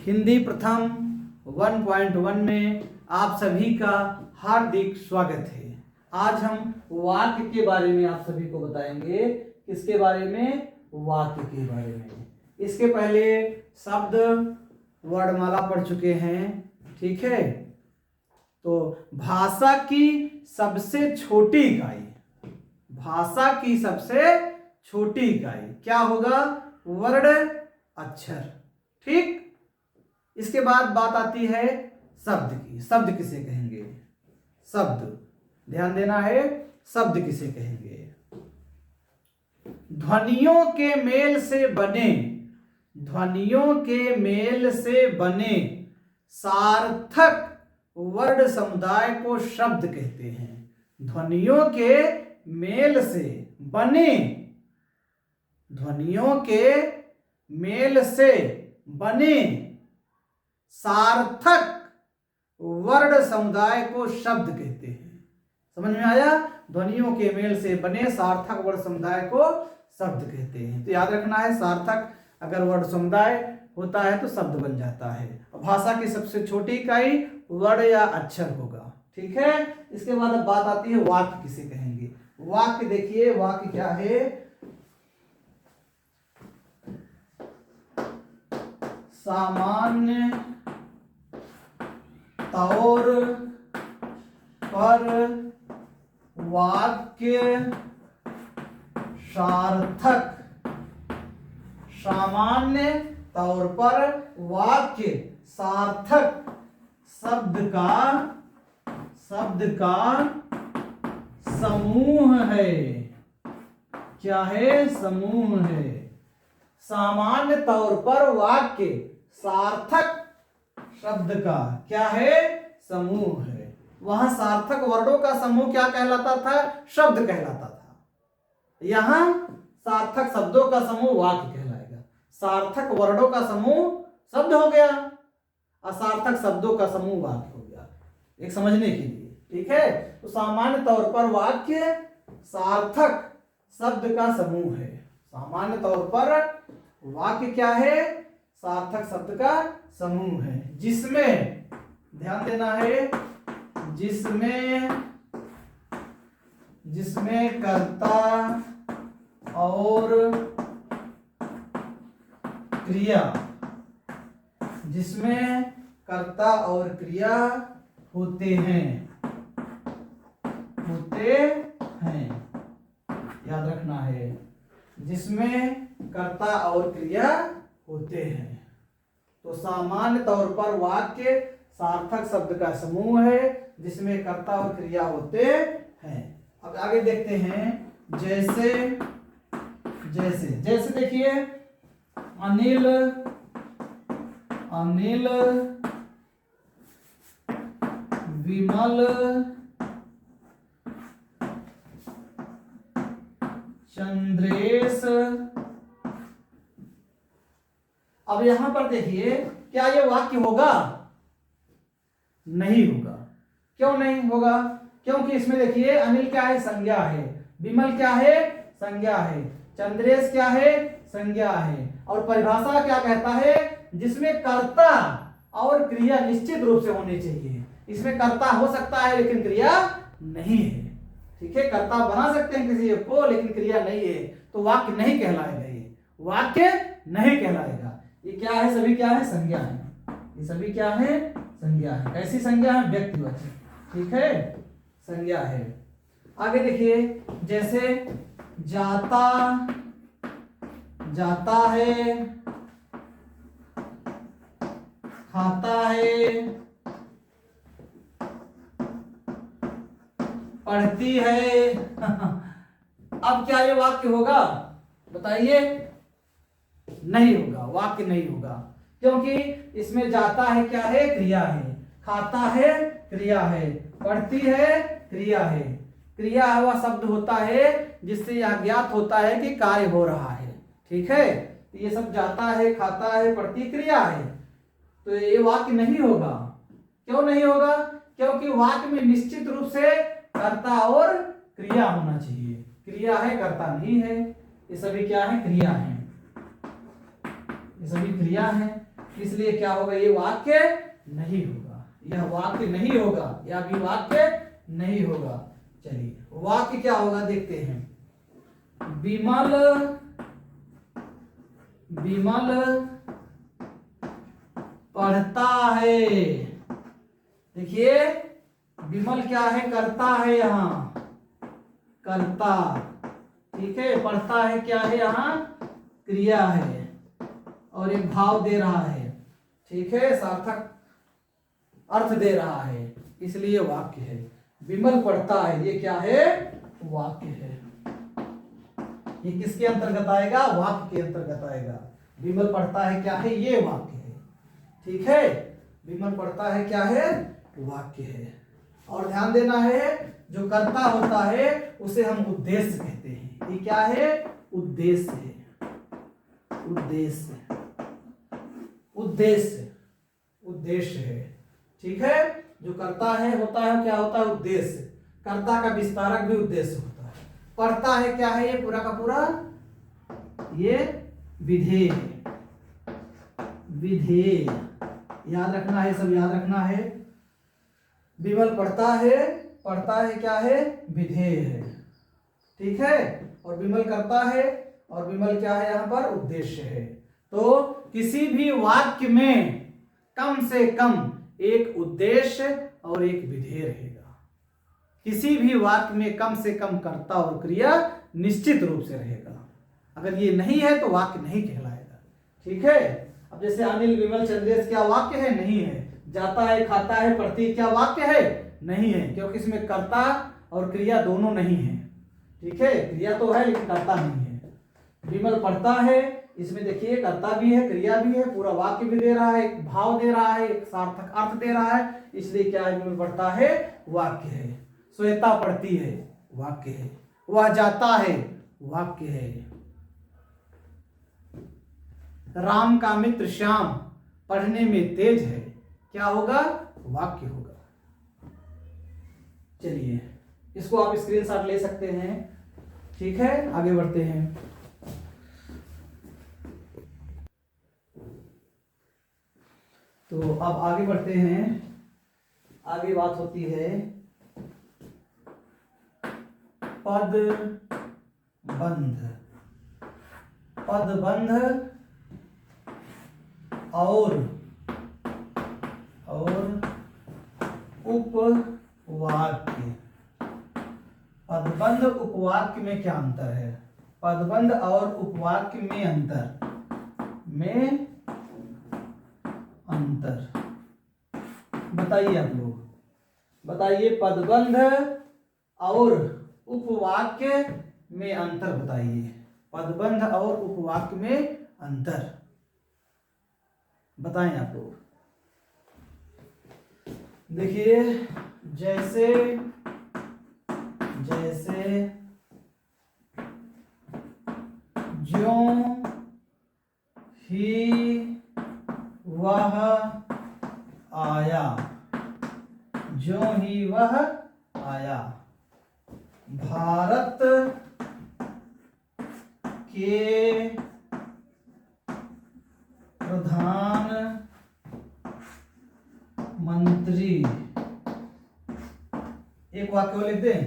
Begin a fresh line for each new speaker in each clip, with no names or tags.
हिंदी प्रथम 1.1 में आप सभी का हार्दिक स्वागत है। आज हम वाक्य के बारे में आप सभी को बताएंगे। किसके बारे में? वाक्य के बारे में। इसके पहले शब्द वर्णमाला पढ़ चुके हैं, ठीक है। तो भाषा की सबसे छोटी इकाई, भाषा की सबसे छोटी इकाई क्या होगा? वर्ण अक्षर, ठीक। इसके बाद बात आती है शब्द की। शब्द किसे कहेंगे? शब्द, ध्यान देना है, शब्द किसे कहेंगे? ध्वनियों के मेल से बने, ध्वनियों के मेल से बने सार्थक वर्ण समुदाय को शब्द कहते हैं। ध्वनियों के मेल से बने, ध्वनियों के मेल से बने सार्थक वर्ण समुदाय को शब्द कहते हैं। समझ में आया? ध्वनियों के मेल से बने सार्थक वर्ण समुदाय को शब्द कहते हैं। तो याद रखना है, सार्थक अगर वर्ण समुदाय होता है तो शब्द बन जाता है। और भाषा की सबसे छोटी इकाई वर्ण या अक्षर होगा, ठीक है। इसके बाद अब बात आती है वाक्य किसे कहेंगे। वाक्य देखिए, वाक्य क्या है? सामान्य तौर पर वाक्य सार्थक, सामान्य तौर पर वाक्य सार्थक शब्द का समूह है। क्या है? समूह है। सामान्य तौर पर वाक्य सार्थक शब्द का क्या है? समूह है। वहां सार्थक वर्णों का समूह क्या कहलाता था? शब्द कहलाता था। यहां सार्थक शब्दों का समूह वाक्य कहलाएगा। सार्थक वर्णों का समूह शब्द हो गया, असार्थक शब्दों का समूह वाक्य हो गया। एक समझने के लिए, ठीक है। तो सामान्य तौर पर वाक्य सार्थक शब्द का समूह है। सामान्य तौर पर वाक्य क्या है? सार्थक शब्द का समूह है, जिसमें, ध्यान देना है, जिसमें कर्ता और क्रिया, जिसमें कर्ता और क्रिया होते हैं, याद रखना है, जिसमें कर्ता और क्रिया होते हैं। तो सामान्य तौर पर वाक्य सार्थक शब्द का समूह है, जिसमें कर्ता और क्रिया होते हैं। अब आगे देखते हैं, जैसे जैसे जैसे देखिए, अनिल विमल चंद्रेश। अब यहां पर देखिए, क्या ये वाक्य होगा? नहीं होगा। क्यों नहीं होगा? क्योंकि इसमें देखिए, अनिल क्या है? संज्ञा है। विमल क्या है? संज्ञा है। चंद्रेश क्या है? संज्ञा है। और परिभाषा क्या कहता है? जिसमें कर्ता और क्रिया निश्चित रूप से होनी चाहिए। इसमें कर्ता हो सकता है लेकिन क्रिया नहीं है, ठीक है। कर्ता बना सकते हैं किसी को, लेकिन क्रिया नहीं है, तो वाक्य नहीं कहलाएगा। ये वाक्य नहीं कहलाएगा। ये क्या है? सभी क्या है? संज्ञा है। ये सभी क्या है? संज्ञा है। कैसी संज्ञा है? व्यक्तिवाचक, ठीक है, संज्ञा है। आगे देखिए, जैसे जाता है, खाता है, पढ़ती है। अब क्या ये वाक्य होगा? बताइए। नहीं होगा, वाक्य नहीं होगा। क्योंकि इसमें जाता है क्या है? क्रिया है। खाता है क्रिया है। पढ़ती है क्रिया है। क्रिया हुआ शब्द होता है जिससे यह ज्ञात होता है कि कार्य हो रहा है, ठीक है। तो ये सब जाता है, खाता है, पढ़ती क्रिया है, तो ये वाक्य नहीं होगा। क्यों नहीं होगा? क्योंकि वाक्य में निश्चित रूप से कर्ता और क्रिया होना चाहिए। क्रिया है, कर्ता नहीं है। ये सभी क्या है? क्रिया है। ये सभी क्रिया है। इसलिए क्या होगा, ये वाक्य नहीं होगा, यह वाक्य नहीं होगा, यह भी वाक्य नहीं होगा। चलिए वाक्य क्या होगा देखते हैं। विमल विमल पढ़ता है। देखिए विमल क्या है, करता है, यहाँ करता, ठीक है। पढ़ता है क्या है, यहाँ क्रिया है और एक भाव दे रहा है, ठीक है, सार्थक अर्थ दे रहा है, इसलिए वाक्य है। विमल पढ़ता है, ये क्या है, वाक्य है। ये किसके अंतर्गत आएगा, वाक्य के अंतर्गत आएगा। विमल पढ़ता है क्या है, ये वाक्य है, ठीक है। विमल पढ़ता है क्या है, वाक्य है। और ध्यान देना है, जो कर्ता होता है उसे हम उद्देश्य कहते हैं। ये क्या है, उद्देश्य है, उद्देश्य, उद्देश्य, उद्देश्य है, ठीक है। जो कर्ता है होता है, क्या होता है, उद्देश्य। कर्ता का विस्तारक भी उद्देश्य होता है। पढ़ता है क्या है, ये पूरा का पूरा ये विधेय है, विधेय, याद रखना है, सब याद रखना है। विमल पढ़ता है, पढ़ता है क्या है, विधेय है, ठीक है। और विमल करता है, और विमल क्या है, यहाँ पर उद्देश्य है। तो किसी भी वाक्य में कम से कम एक उद्देश्य और एक विधेय रहेगा। किसी भी वाक्य में कम से कम कर्ता और क्रिया निश्चित रूप से रहेगा। अगर ये नहीं है तो वाक्य नहीं कहलाएगा, ठीक है। अब जैसे अनिल विमल चंद्रेश, क्या वाक्य है, नहीं है। जाता है, खाता है, पढ़ती, क्या वाक्य है, नहीं है, क्योंकि इसमें कर्ता और क्रिया दोनों नहीं है, ठीक है। क्रिया तो है लेकिन कर्ता नहीं है। विमल पढ़ता है, इसमें देखिए कर्ता भी है, क्रिया भी है, पूरा वाक्य भी दे रहा है, एक भाव दे रहा है, एक सार्थक अर्थ दे रहा है, इसलिए क्या है, विमल पढ़ता है, वाक्य है। श्वेता पढ़ती है, वाक्य है। वह जाता है, वाक्य है। राम का मित्र श्याम पढ़ने में तेज है, क्या होगा, वाक्य होगा। चलिए इसको आप स्क्रीनशॉट ले सकते हैं, ठीक है। आगे बढ़ते हैं। तो अब आगे बढ़ते हैं। आगे बात होती है पदबंध। पदबंध और उपवाक्य। पदबंध उपवाक्य में क्या अंतर है, पदबंध और उपवाक्य में अंतर, बताइए आप लोग, बताइए। पदबंध और उपवाक्य में अंतर बताइए। पदबंध और उपवाक्य में अंतर बताएं आप लोग। देखिए जैसे ज्यों ही वह आया, ज्यों ही वह आया। भारत के प्रधान मंत्री, एक वाक्य को लिख दें,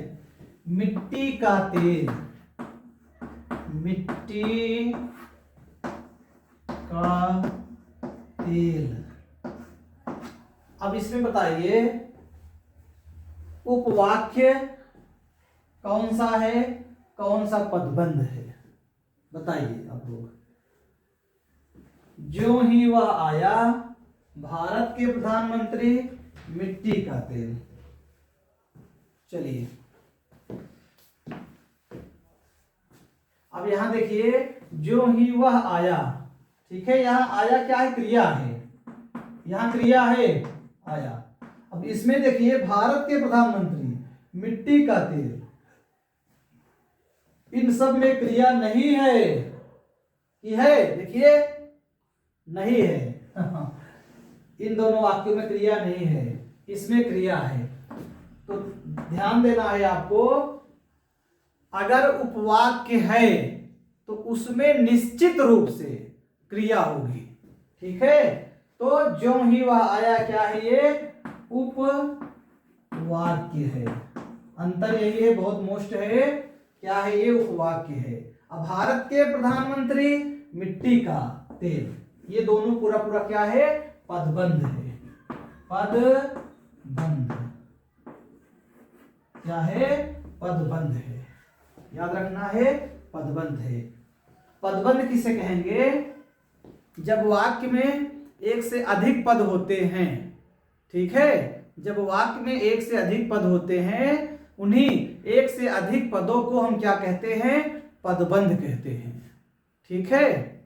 मिट्टी का तेल, मिट्टी का तेल। अब इसमें बताइए उपवाक्य कौन सा है, कौन सा पदबंध है, बताइए आप लोग। ज्यों ही वह आया, भारत के प्रधानमंत्री, मिट्टी का तेल। चलिए अब यहां देखिए, ज्यों ही वह आया, ठीक है। यहां आया क्या है, क्रिया है, यहां क्रिया है आया। अब इसमें देखिए भारत के प्रधानमंत्री, मिट्टी का तेल, इन सब में क्रिया नहीं है कि है, देखिए नहीं है। इन दोनों वाक्यों में क्रिया नहीं है, इसमें क्रिया है। तो ध्यान देना है आपको, अगर उपवाक्य है तो उसमें निश्चित रूप से क्रिया होगी, ठीक है। तो ज्यों ही वह आया, क्या है ये, उपवाक्य है। अंतर यही है, बहुत मोस्ट है, क्या है ये, उपवाक्य है। अब भारत के प्रधानमंत्री, मिट्टी का तेल, ये दोनों पूरा पूरा क्या है, पदबंध है। पदबंध क्या है, पदबंध है, याद रखना है, पदबंध है। पदबंध किसे कहेंगे, जब वाक्य में एक से अधिक पद होते हैं, ठीक है, जब वाक्य में एक से अधिक पद होते हैं, उन्हीं एक से अधिक पदों को हम क्या कहते हैं, पदबंध कहते हैं, ठीक है।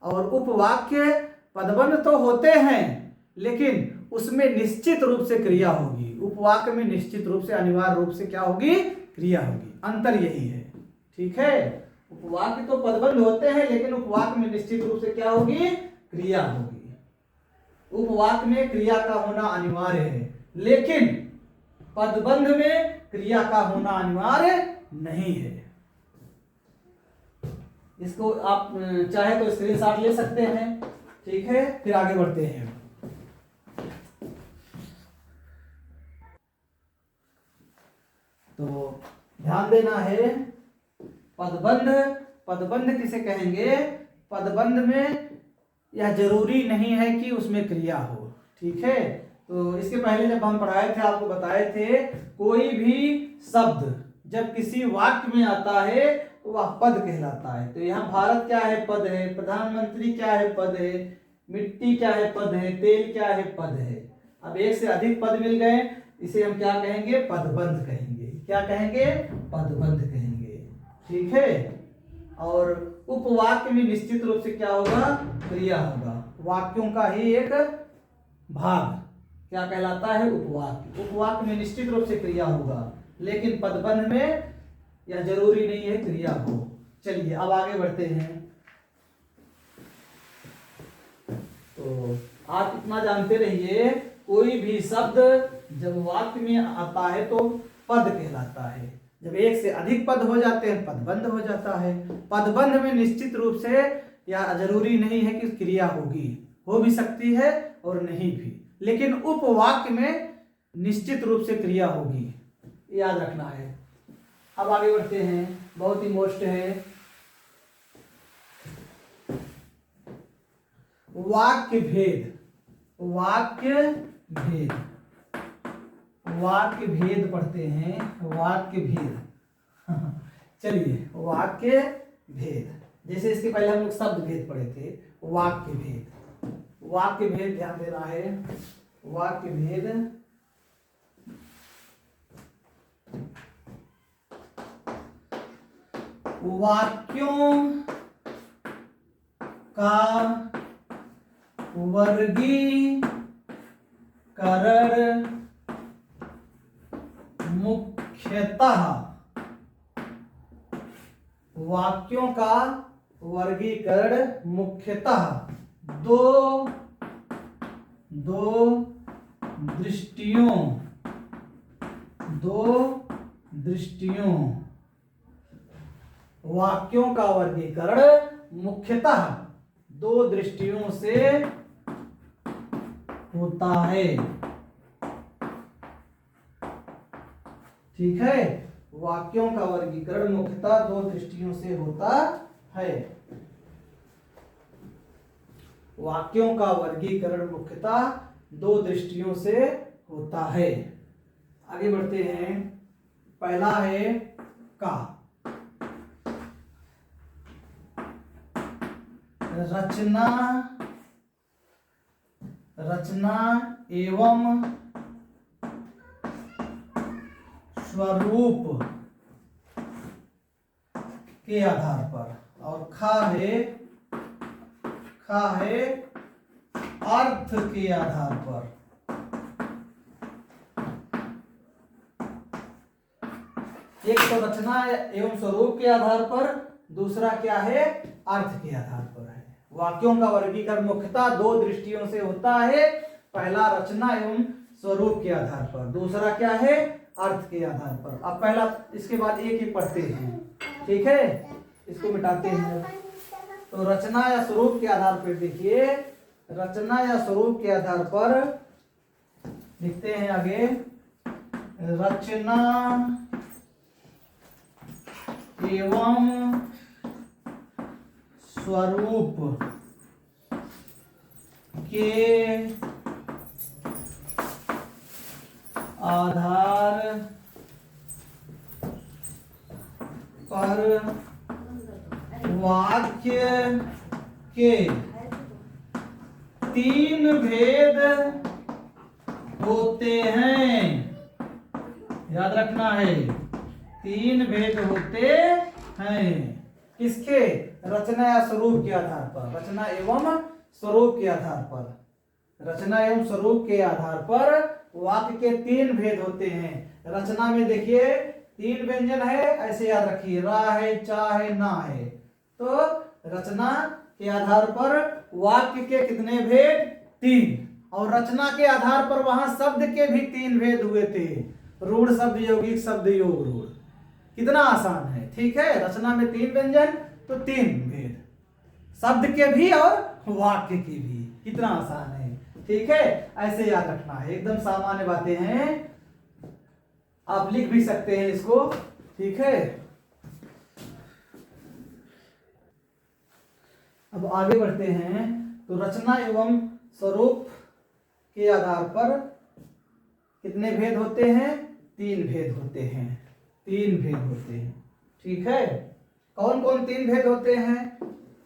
और उपवाक्य पदबंध तो होते हैं, लेकिन उसमें निश्चित रूप से क्रिया होगी। उपवाक्य में निश्चित रूप से, अनिवार्य रूप से क्या होगी, क्रिया होगी। अंतर यही है, ठीक है। उपवाक्य तो पदबंध होते हैं, लेकिन उपवाक्य में निश्चित रूप से क्या होगी, क्रिया होगी। उपवाक्य में क्रिया का होना अनिवार्य है, लेकिन पदबंध में क्रिया का होना अनिवार्य नहीं है। इसको आप चाहे तो स्क्रीनशॉट ले सकते हैं, ठीक है। फिर आगे बढ़ते हैं। तो ध्यान देना है, पदबंध, पदबंध किसे कहेंगे, पदबंध में यह जरूरी नहीं है कि उसमें क्रिया हो, ठीक है। तो इसके पहले जब हम पढ़ाए थे, आपको बताए थे, कोई भी शब्द जब किसी वाक्य में आता है तो वह पद कहलाता है। तो यहाँ भारत क्या है, पद है। प्रधानमंत्री क्या है, पद है। मिट्टी क्या है, पद है। तेल क्या है, पद है। अब एक से अधिक पद मिल गए, इसे हम क्या कहेंगे, पदबंध कहेंगे। क्या कहेंगे, पदबंध कहेंगे, ठीक है। और उपवाक्य में निश्चित रूप से क्या होगा, क्रिया होगा। वाक्यों का ही एक भाग क्या कहलाता है, उपवाक्य। उपवाक्य में निश्चित रूप से क्रिया होगा, लेकिन पदबंध में यह जरूरी नहीं है क्रिया हो। चलिए अब आगे बढ़ते हैं। तो आप इतना जानते रहिए, कोई भी शब्द जब वाक्य में आता है तो पद कहलाता है। जब एक से अधिक पद हो जाते हैं, पदबंध हो जाता है। पदबंध में निश्चित रूप से यह जरूरी नहीं है कि क्रिया होगी, हो भी सकती है और नहीं भी, लेकिन उपवाक्य में निश्चित रूप से क्रिया होगी, याद रखना है। अब आगे बढ़ते हैं, बहुत ही मोस्ट है, वाक्य भेद। वाक्य भेद, वाक्य भेद पढ़ते हैं, वाक्य भेद। चलिए, वाक्य भेद, जैसे इसके पहले हम लोग शब्द भेद पढ़े थे, वाक्य भेद। वाक्य भेद ध्यान देना है, वाक्य भेद वाक्यों का वर्गीकरण मुख्यतः, वाक्यों का वर्गीकरण मुख्यतः दो दृष्टियों, वाक्यों का वर्गीकरण मुख्यतः दो दृष्टियों से होता है, ठीक है। वाक्यों का वर्गीकरण मुख्यतः दो दृष्टियों से होता है। वाक्यों का वर्गीकरण मुख्यतः दो दृष्टियों से होता है। आगे बढ़ते हैं। पहला है का, रचना एवं स्वरूप के आधार पर, और खा है अर्थ के आधार पर। एक तो रचना एवं स्वरूप के आधार पर, दूसरा क्या है, अर्थ के आधार पर है। वाक्यों का वर्गीकरण मुख्यतः दो दृष्टियों से होता है। पहला रचना एवं स्वरूप के आधार पर, दूसरा क्या है, अर्थ के आधार पर। अब पहला, इसके बाद एक ही पढ़ते हैं, ठीक है। इसको मिटाते हैं। तो रचना या स्वरूप के आधार पर देखिए, रचना या स्वरूप के आधार पर लिखते हैं आगे, रचना एवं स्वरूप के आधार पर वाक्य के तीन भेद होते हैं। याद रखना है, तीन भेद होते हैं। किसके? रचना या स्वरूप के आधार पर। रचना एवं स्वरूप के आधार पर, रचना एवं स्वरूप के आधार पर वाक्य के तीन भेद होते हैं। रचना में देखिए तीन व्यंजन है, ऐसे याद रखिए, रा है, चा है, ना है। तो रचना के आधार पर वाक्य के कितने भेद? तीन। और रचना के आधार पर वहां शब्द के भी तीन भेद हुए थे, रूढ़ शब्द, यौगिक शब्द, योग रूढ़। कितना आसान है, ठीक है। रचना में तीन व्यंजन तो तीन भेद, शब्द के भी और वाक्य की भी। कितना आसान है, ठीक है। ऐसे याद रखना है, एकदम सामान्य बातें हैं, आप लिख भी सकते हैं इसको, ठीक है। अब आगे बढ़ते हैं। तो रचना एवं स्वरूप के आधार पर कितने भेद होते हैं? तीन भेद होते हैं, तीन भेद होते हैं, ठीक है। कौन कौन तीन भेद होते हैं?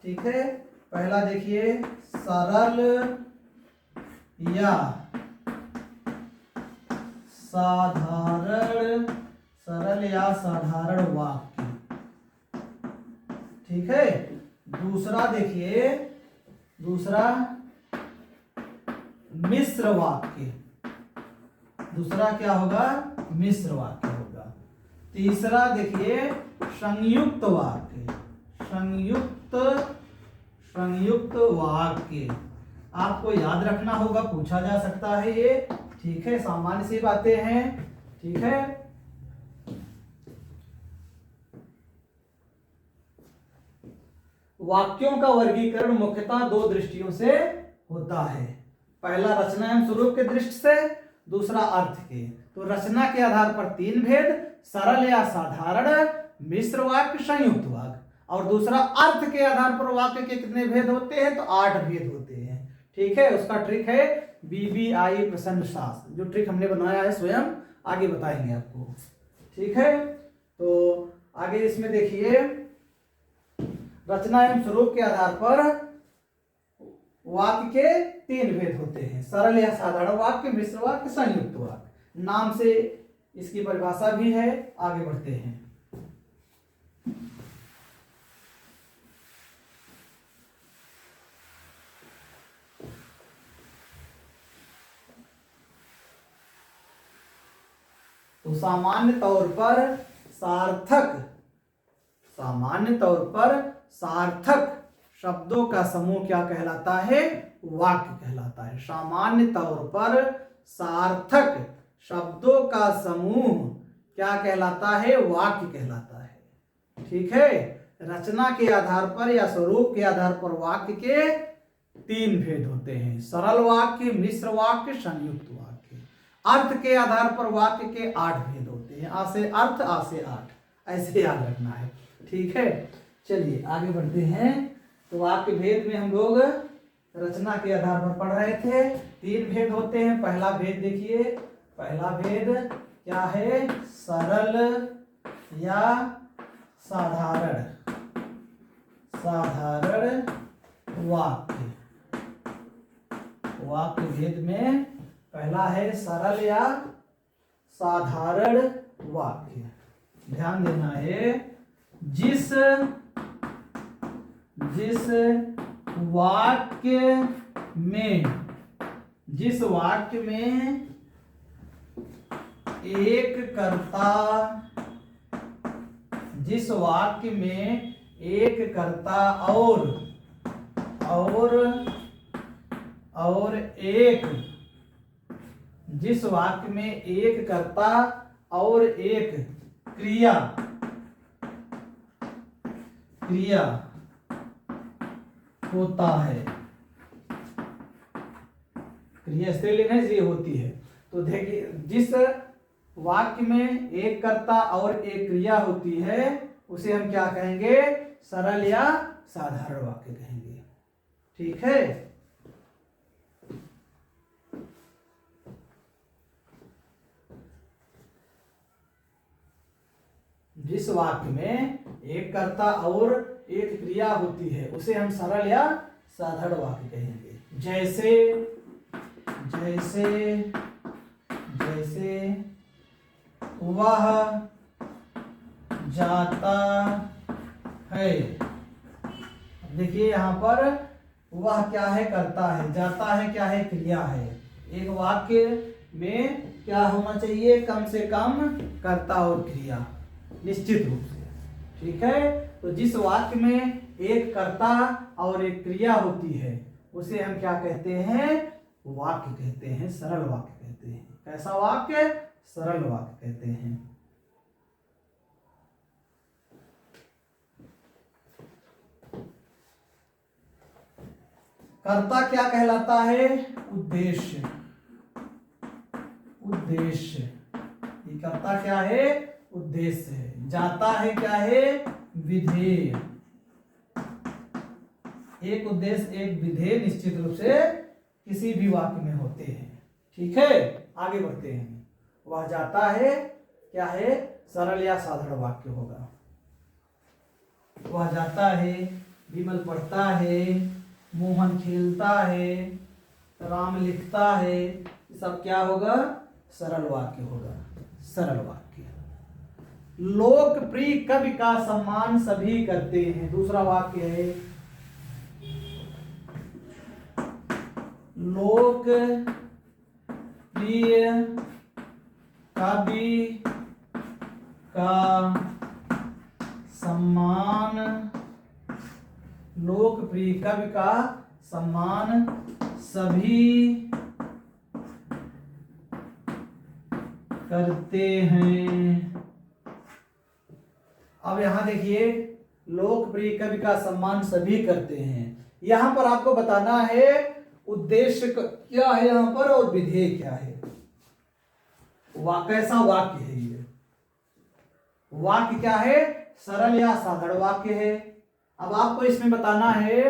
ठीक है, पहला देखिए, सरल या साधारण, सरल या साधारण वाक्य, ठीक है। दूसरा देखिए, दूसरा मिश्र वाक्य, दूसरा क्या होगा? मिश्र वाक्य होगा। तीसरा देखिए संयुक्त वाक्य, संयुक्त वाक्य। आपको याद रखना होगा, पूछा जा सकता है ये, ठीक है। सामान्य सी बातें हैं, ठीक है। वाक्यों का वर्गीकरण मुख्यतः दो दृष्टियों से होता है। पहला रचना एवं स्वरूप के दृष्टि से, दूसरा अर्थ के। तो रचना के आधार पर तीन भेद, सरल या साधारण, मिश्र वाक्य, संयुक्त वाक्य। और दूसरा अर्थ के आधार पर वाक्य के कितने भेद होते हैं? तो 8 भेद होते हैं, ठीक है। उसका ट्रिक है BBI प्रसन्न शास्त्र, जो ट्रिक हमने बनाया है स्वयं, आगे बताएंगे आपको, ठीक है। तो आगे इसमें देखिए, रचना एवं स्वरूप के आधार पर वाक्य के तीन भेद होते हैं, सरल या साधारण वाक्य, मिश्र वाक्य, संयुक्त वाक्य। नाम से इसकी परिभाषा भी है। आगे बढ़ते हैं। तो सामान्य तौर पर सार्थक शब्दों का समूह क्या कहलाता है? वाक्य कहलाता है। सामान्य तौर पर सार्थक शब्दों का समूह क्या कहलाता है? वाक्य कहलाता है, ठीक है। रचना के आधार पर या स्वरूप के आधार पर वाक्य के तीन भेद होते हैं, सरल वाक्य, मिश्र वाक्य, संयुक्त वाक्य। अर्थ के आधार पर वाक्य के 8 भेद होते हैं, आ से अर्थ, आ से 8, ऐसे याद रखना है, ठीक है। चलिए आगे बढ़ते हैं। तो वाक्य भेद में हम लोग रचना के आधार पर पढ़ रहे थे। तीन भेद होते हैं। पहला भेद देखिए, पहला भेद क्या है? सरल या साधारण वाक्य। वाक्य भेद में पहला है सरल या साधारण वाक्य। ध्यान देना है, जिस वाक्य में एक कर्ता और एक जिस वाक्य में एक कर्ता और एक क्रिया होता है, क्रिया स्त्रीलिंग है इसलिए होती है। तो देखिए जिस वाक्य में एक कर्ता और एक क्रिया होती है उसे हम क्या कहेंगे, सरल या साधारण वाक्य कहेंगे। ठीक है। जिस वाक्य में एक कर्ता और एक क्रिया होती है उसे हम सरल या साधारण वाक्य कहेंगे। जैसे जैसे जैसे वह जाता है। देखिए यहाँ पर वह क्या है, करता है, जाता है क्या है, क्रिया है। एक वाक्य में क्या होना चाहिए, कम से कम कर्ता और क्रिया निश्चित रूप से। ठीक है। तो जिस वाक्य में एक कर्ता और एक क्रिया होती है उसे हम क्या कहते हैं, वाक्य कहते हैं, सरल वाक्य कहते हैं। कैसा वाक्य, सरल वाक्य कहते हैं। कर्ता क्या कहलाता है, उद्देश्य। उद्देश्य, ये कर्ता क्या है, उद्देश्य है। जाता है क्या है, विधेय। एक उद्देश्य एक विधेय निश्चित रूप से किसी भी वाक्य में होते हैं। ठीक है। आगे बढ़ते हैं। वह जाता है क्या है, सरल या साधारण वाक्य होगा। वह जाता है, विमल पढ़ता है, मोहन खेलता है, राम लिखता है, सब क्या होगा, सरल वाक्य होगा। सरल वाक्य। लोकप्रिय कवि का सम्मान सभी करते हैं। दूसरा वाक्य है, लोकप्रिय कवि का सम्मान, लोकप्रिय कवि का सम्मान सभी करते हैं। अब यहां देखिए, लोकप्रिय कवि का सम्मान सभी करते हैं। यहां पर आपको बताना है उद्देश्य क्या है यहां पर और विधेय क्या है। कैसा वाक्य है ये, वाक्य क्या है, सरल या साधारण वाक्य है। अब आपको इसमें बताना है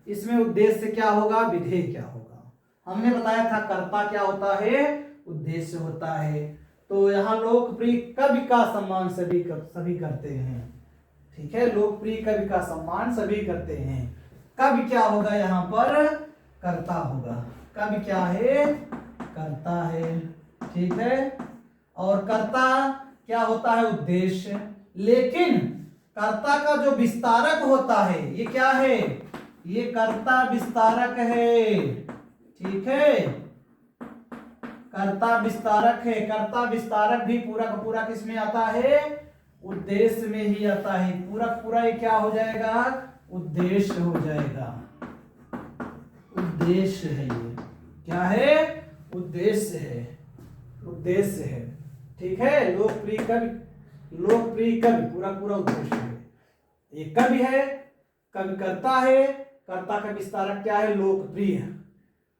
इसमें उद्देश्य क्या होगा, विधेय क्या होगा। हमने बताया था कर्ता क्या होता है, उद्देश्य होता है। तो यहाँ लोकप्रिय कवि का सम्मान सभी करते हैं। ठीक है। लोकप्रिय कवि का सम्मान सभी करते हैं। कवि क्या होगा, यहाँ पर कर्ता होगा। कवि क्या है, कर्ता है। ठीक है। और कर्ता क्या होता है, उद्देश्य। लेकिन कर्ता का जो विस्तारक होता है ये क्या है, ये कर्ता विस्तारक है। ठीक है। कर्ता विस्तारक है। कर्ता विस्तारक भी पूरा का पूरा किस में आता है, उद्देश्य में ही आता है। पूरा पूरा ये क्या हो जाएगा, उद्देश्य हो जाएगा। उद्देश्य है, ये क्या है, उद्देश्य है। उद्देश्य है। ठीक है। लोकप्रिय कवि, लोकप्रिय कवि पूरा पूरा उद्देश्य है। ये कवि है, कवि करता है, कर्ता का विस्तारक क्या है, लोकप्रिय।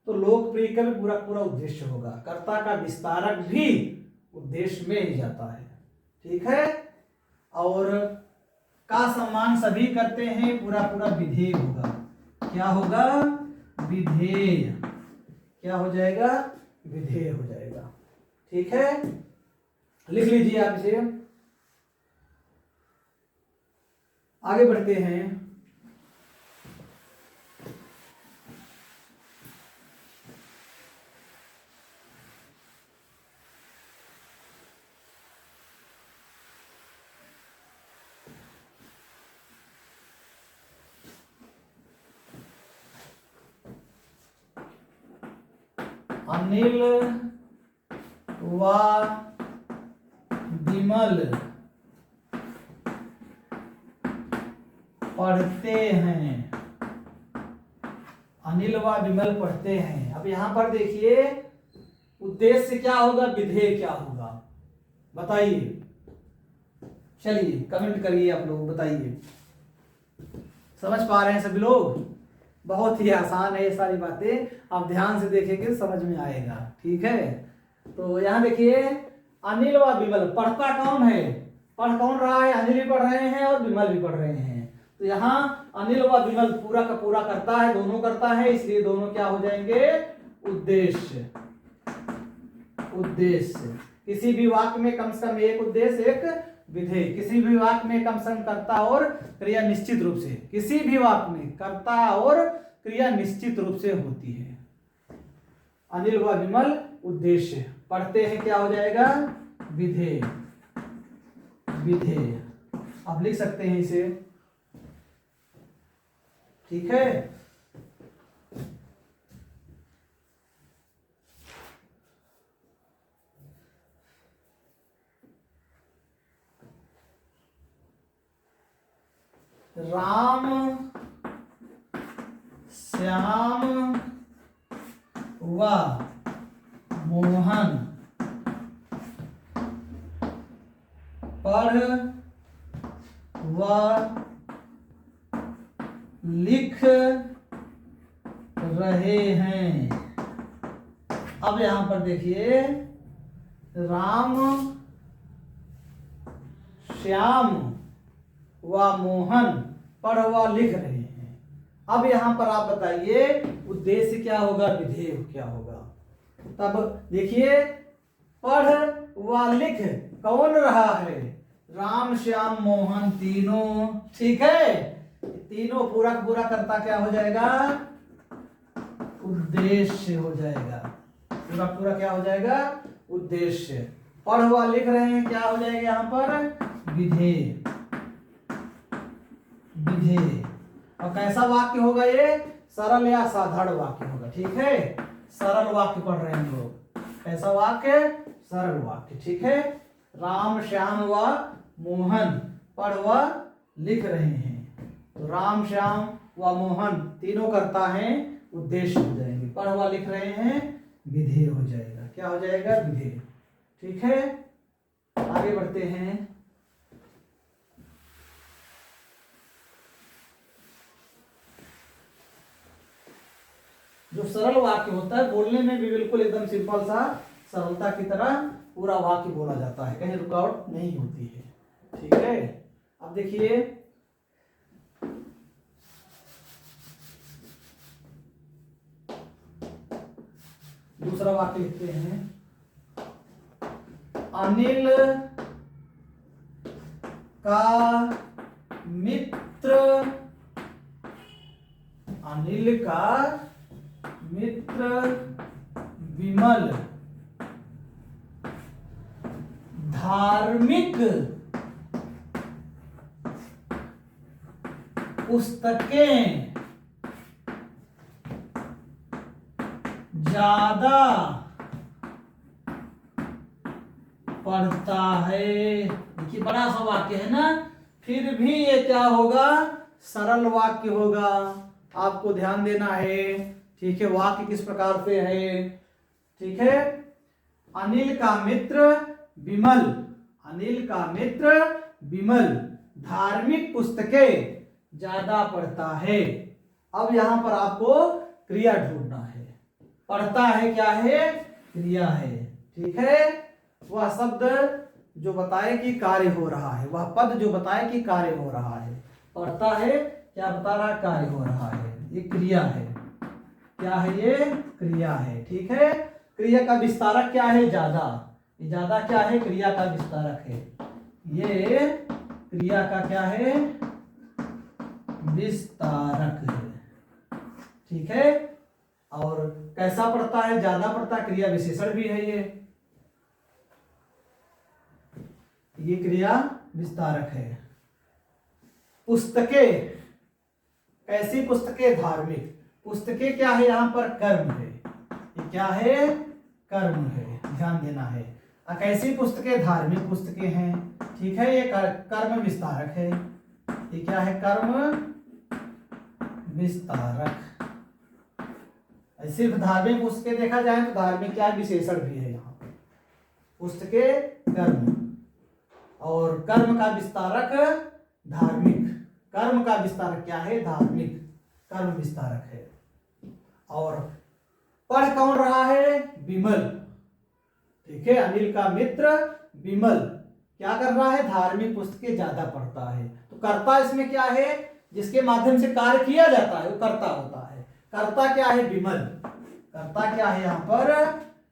तो लोकप्रिय कवि पूरा पूरा उद्देश्य होगा। कर्ता का विस्तारक भी उद्देश्य में ही जाता है। ठीक है। और का सम्मान सभी करते हैं, पूरा पूरा विधेय होगा। क्या होगा, विधेय। क्या हो जाएगा, विधेय हो जाएगा। ठीक है। लिख लीजिए आप इसे। आगे बढ़ते हैं। अनिल व विमल पढ़ते हैं। अनिल व विमल पढ़ते हैं। अब यहां पर देखिए उद्देश्य क्या होगा, विधेय क्या होगा, बताइए। चलिए कमेंट करिए आप लोग, बताइए। समझ पा रहे हैं सभी लोग। बहुत ही आसान है ये सारी बातें, आप ध्यान से देखेंगे तो समझ में आएगा। ठीक है, तो यहाँ देखिए अनिल व विमल, पढ़ता कौन है, पढ़ कौन रहा है, अनिल भी पढ़ रहे हैं और विमल भी पढ़ रहे हैं। तो यहाँ अनिल व विमल पूरा का पूरा करता है, दोनों करता है, इसलिए दोनों क्या हो जाएंगे, उद्देश्य। उद्देश्य, किसी भी वाक्य में कम से कम एक उद्देश्य एक विधेय, किसी भी वाक्य में कम से कम कर्ता और क्रिया निश्चित रूप से, किसी भी वाक्य में कर्ता और क्रिया निश्चित रूप से होती है। अनिल व विमल उद्देश्य, पढ़ते हैं क्या हो जाएगा, विधेय। विधेय आप लिख सकते हैं इसे। ठीक है, राम श्याम व मोहन पढ़ व लिख रहे हैं। अब यहां पर देखिए, राम श्याम व मोहन पढ़ व लिख रहे हैं। अब यहां पर आप बताइए उद्देश्य क्या होगा, विधेय क्या होगा। तब देखिए, पढ़ व लिख कौन रहा है, राम श्याम मोहन तीनों। ठीक है, तीनों पूरा पूरा करता क्या हो जाएगा, उद्देश्य हो जाएगा। पूरा पूरा क्या हो जाएगा, उद्देश्य। पढ़ व लिख रहे हैं क्या हो जाएगा यहां पर, विधेय। विधेय, और कैसा वाक्य होगा ये, सरल या साधारण वाक्य होगा। ठीक है, सरल वाक्य पढ़ रहे हैं लोग, कैसा वाक्य, सरल वाक्य। ठीक है, राम श्याम व मोहन पढ़ व लिख रहे हैं, तो राम श्याम व मोहन तीनों करता है, उद्देश्य हो जाएंगे। पढ़ व लिख रहे हैं, विधेय हो जाएगा। क्या हो जाएगा, विधेय। ठीक है, आगे बढ़ते हैं। जो सरल वाक्य होता है, बोलने में भी बिल्कुल एकदम सिंपल सा, सरलता की तरह पूरा वाक्य बोला जाता है, कहीं रुकावट नहीं होती है। ठीक है, अब देखिए, दूसरा वाक्य लिखते हैं, अनिल का मित्र, अनिल का मित्र विमल धार्मिक पुस्तकें ज्यादा पढ़ता है। देखिए बड़ा सा वाक्य है ना, फिर भी ये क्या होगा, सरल वाक्य होगा। आपको ध्यान देना है। ठीक है, वाक्य किस प्रकार से है। ठीक है, अनिल का मित्र विमल, अनिल का मित्र विमल धार्मिक पुस्तकें ज्यादा पढ़ता है। अब यहां पर आपको क्रिया ढूंढना है। पढ़ता है क्या है, क्रिया है। ठीक है, वह शब्द जो बताए कि कार्य हो रहा है, वह पद जो बताए कि कार्य हो रहा है। पढ़ता है क्या बता रहा, कार्य हो रहा है, ये क्रिया है। क्या है, ये क्रिया है। ठीक है, क्रिया का विस्तारक क्या है, ज्यादा। ये ज्यादा क्या है, क्रिया का विस्तारक है। ये क्रिया का क्या है, विस्तारक है। ठीक है, और कैसा पढ़ता है, ज्यादा पढ़ता है, क्रिया विशेषण भी है ये क्रिया विस्तारक है। पुस्तकें, कैसी पुस्तकें, धार्मिक। पुस्तकें क्या है, यहां पर कर्म है। ये क्या है, कर्म है, ध्यान देना है। कैसी पुस्तकें, धार्मिक पुस्तकें हैं। ठीक है, ये कर्म विस्तारक है। ये क्या है, कर्म विस्तारक। सिर्फ धार्मिक पुस्तकें देखा जाए तो धार्मिक क्या विशेषण भी है यहाँ पे। पुस्तकें कर्म, और कर्म का विस्तारक धार्मिक। कर्म का विस्तारक क्या है, धार्मिक। कर्म विस्तारक है। और पढ़ कौन रहा है? विमल। ठीक है, अनिल का मित्र विमल क्या कर रहा है? धार्मिक पुस्तकें ज्यादा पढ़ता है। तो कर्ता इसमें क्या है? जिसके माध्यम से कार्य किया जाता है वो कर्ता होता है। कर्ता क्या है? विमल। कर्ता क्या है यहाँ पर?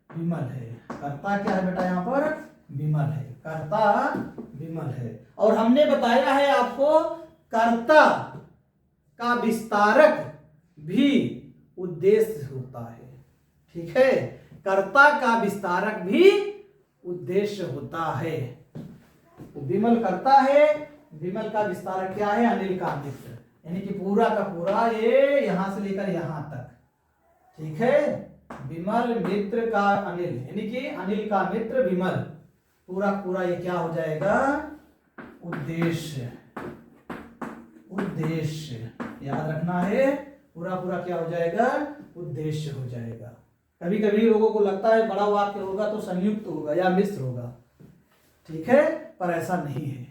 विमल है। कर्ता क्या है बेटा? यहाँ पर विमल है। कर्ता विमल है। और हमने बताया है आपको कर्ता का विस्तारक भी उद्देश्य होता है। ठीक है, कर्ता का विस्तारक भी उद्देश्य होता है। तो विमल कर्ता है, विमल का विस्तारक क्या है? अनिल का मित्र। यानी कि पूरा का पूरा ये यहां से लेकर यहां तक। ठीक है, विमल मित्र का अनिल, यानी कि अनिल का मित्र विमल, पूरा पूरा ये क्या हो जाएगा? उद्देश्य। उद्देश्य याद रखना है, पूरा पूरा क्या हो जाएगा? उद्देश्य हो जाएगा। कभी कभी लोगों को लगता है बड़ा वाक्य होगा तो संयुक्त होगा या मिश्र होगा। ठीक है, पर ऐसा नहीं है।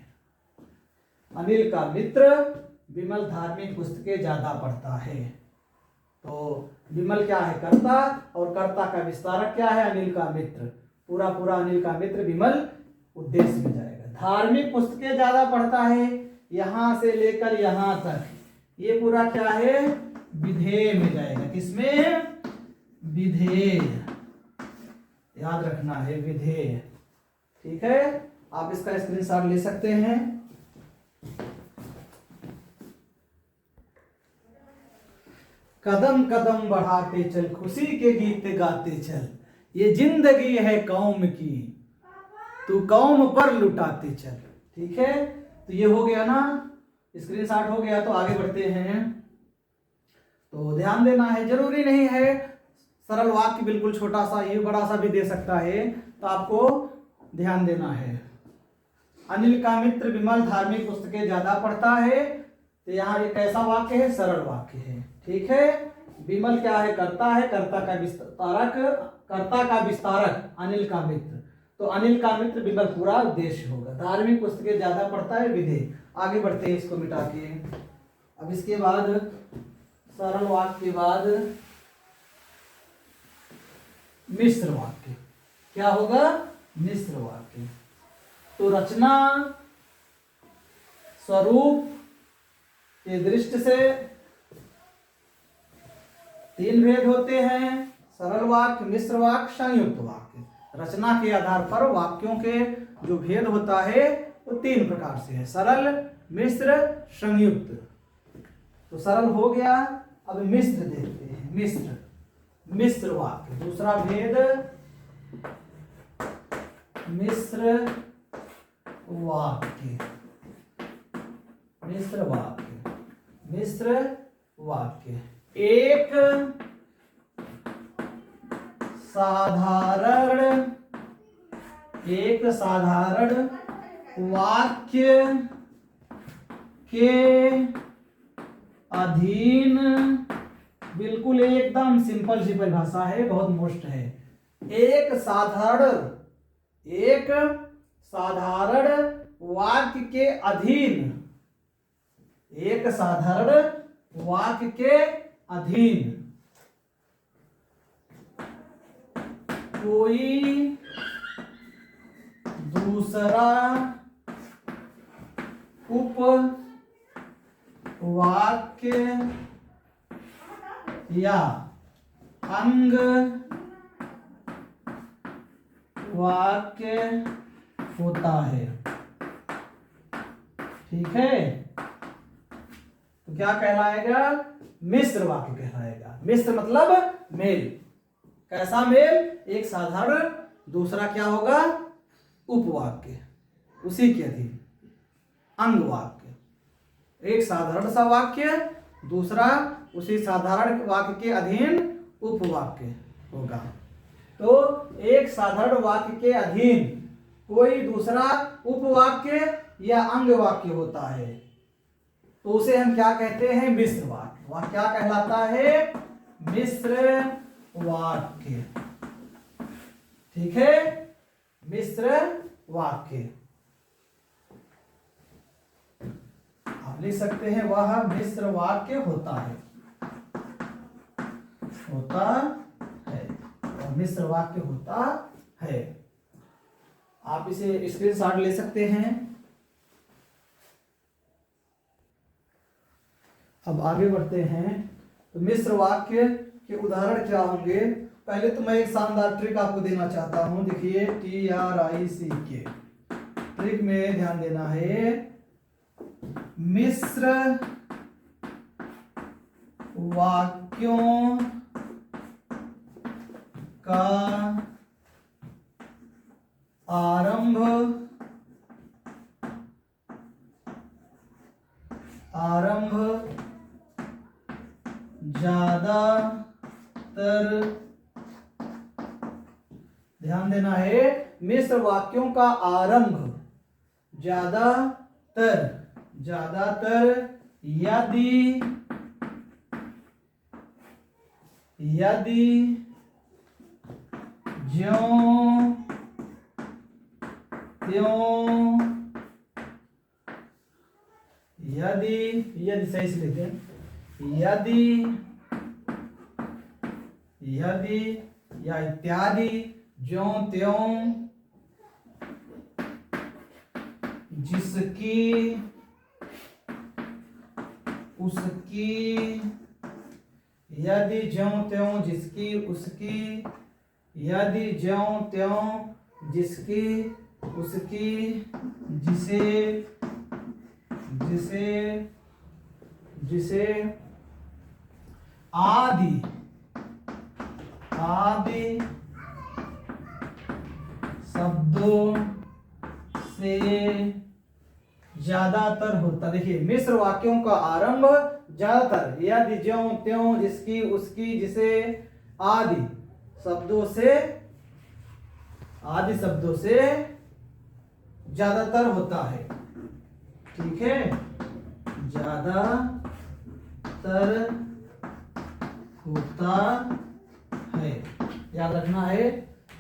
अनिल का मित्र विमल धार्मिक पुस्तकें ज्यादा पढ़ता है। तो विमल क्या है? कर्ता, और कर्ता का विस्तारक क्या है? अनिल का मित्र। पूरा पूरा अनिल का मित्र विमल उद्देश्य में जाएगा। धार्मिक पुस्तकें ज्यादा पढ़ता है, यहां से लेकर यहां तक ये पूरा क्या है? विधेय में जाएगा। किसमें? विधेय। याद रखना है, विधेय। ठीक है, आप इसका स्क्रीनशॉट ले सकते हैं। कदम कदम बढ़ाते चल, खुशी के गीत गाते चल, ये जिंदगी है कौम की, तू कौम पर लुटाते चल। ठीक है, तो ये हो गया ना, स्क्रीनशॉट हो गया। तो आगे बढ़ते हैं। तो ध्यान देना है, जरूरी नहीं है सरल वाक्य बिल्कुल छोटा सा, ये बड़ा सा भी दे सकता है, तो आपको ध्यान देना है। अनिल का मित्र विमल धार्मिक पुस्तकें ज्यादा पढ़ता है, तो यहाँ ये कैसा वाक्य है? सरल वाक्य है। ठीक है, विमल क्या है? कर्ता है, कर्ता का विस्तारक, कर्ता का विस्तारक अनिल का मित्र। तो अनिल का मित्र विमल पूरा उद्देश्य होगा। धार्मिक पुस्तकें ज्यादा पढ़ता है, विधेय। आगे बढ़ते हैं इसको मिटा के। अब इसके बाद सरल वाक्य के बाद मिश्र वाक्य क्या होगा? मिश्र वाक्य। तो रचना स्वरूप के दृष्टि से तीन भेद होते हैं: सरल वाक्य, मिश्र वाक्य, संयुक्त वाक्य। रचना के आधार पर वाक्यों के जो भेद होता है वो तीन प्रकार से है: सरल, मिश्र, संयुक्त। तो सरल हो गया, अब मिश्र देखते हैं। मिश्र, मिश्र वाक्य। दूसरा भेद मिश्र वाक्य। मिश्र वाक्य, मिश्र वाक्य। एक साधारण वाक्य के अधीन, बिल्कुल एकदम सिंपल सिंपल भाषा है, बहुत मुश्त है। एक साधारण वाक्य के अधीन, एक साधारण वाक्य के अधीन कोई दूसरा उपवाक्य या अंग वाक्य होता है। ठीक है, तो क्या कहलाएगा? मिश्र वाक्य कहलाएगा। मिश्र मतलब मेल। कैसा मेल? एक साधारण, दूसरा क्या होगा? उपवाक्य, उसी के अधीन अंग वाक्य। एक साधारण सा वाक्य, दूसरा उसी साधारण वाक्य के अधीन उपवाक्य होगा। तो एक साधारण वाक्य के अधीन कोई दूसरा उपवाक्य या अंग वाक्य होता है, तो उसे हम क्या कहते हैं? मिश्र वाक्य। वह क्या कहलाता है? मिश्र वाक्य। ठीक है, मिश्र वाक्य आप लिख सकते हैं, वह मिश्र वाक्य होता है। होता है और मिश्र वाक्य होता है। आप इसे स्क्रीनशॉट ले सकते हैं। अब आगे बढ़ते हैं। तो मिश्र वाक्य के उदाहरण क्या होंगे? पहले तो मैं एक शानदार ट्रिक आपको देना चाहता हूं। देखिए TRICK ट्रिक में ध्यान देना है। मिश्र वाक्यों का आरंभ ज्यादातर, ध्यान देना है, मिश्र वाक्यों का आरंभ ज्यादातर यदि ज्यों त्यों, यदि सही से लेते हैं, यदि या इत्यादि, ज्यों त्यों, जिसकी उसकी, यदि ज्यों त्यों जिसकी उसकी, यदि ज्यों त्यों जिसकी उसकी, जिसे आदि शब्दों से ज्यादातर होता। देखिए मिश्र वाक्यों का आरंभ ज्यादातर यदि ज्यों त्यों जिसकी उसकी जिसे आदि शब्दों से ज्यादातर होता है। ठीक है, ज्यादातर होता है, याद रखना है।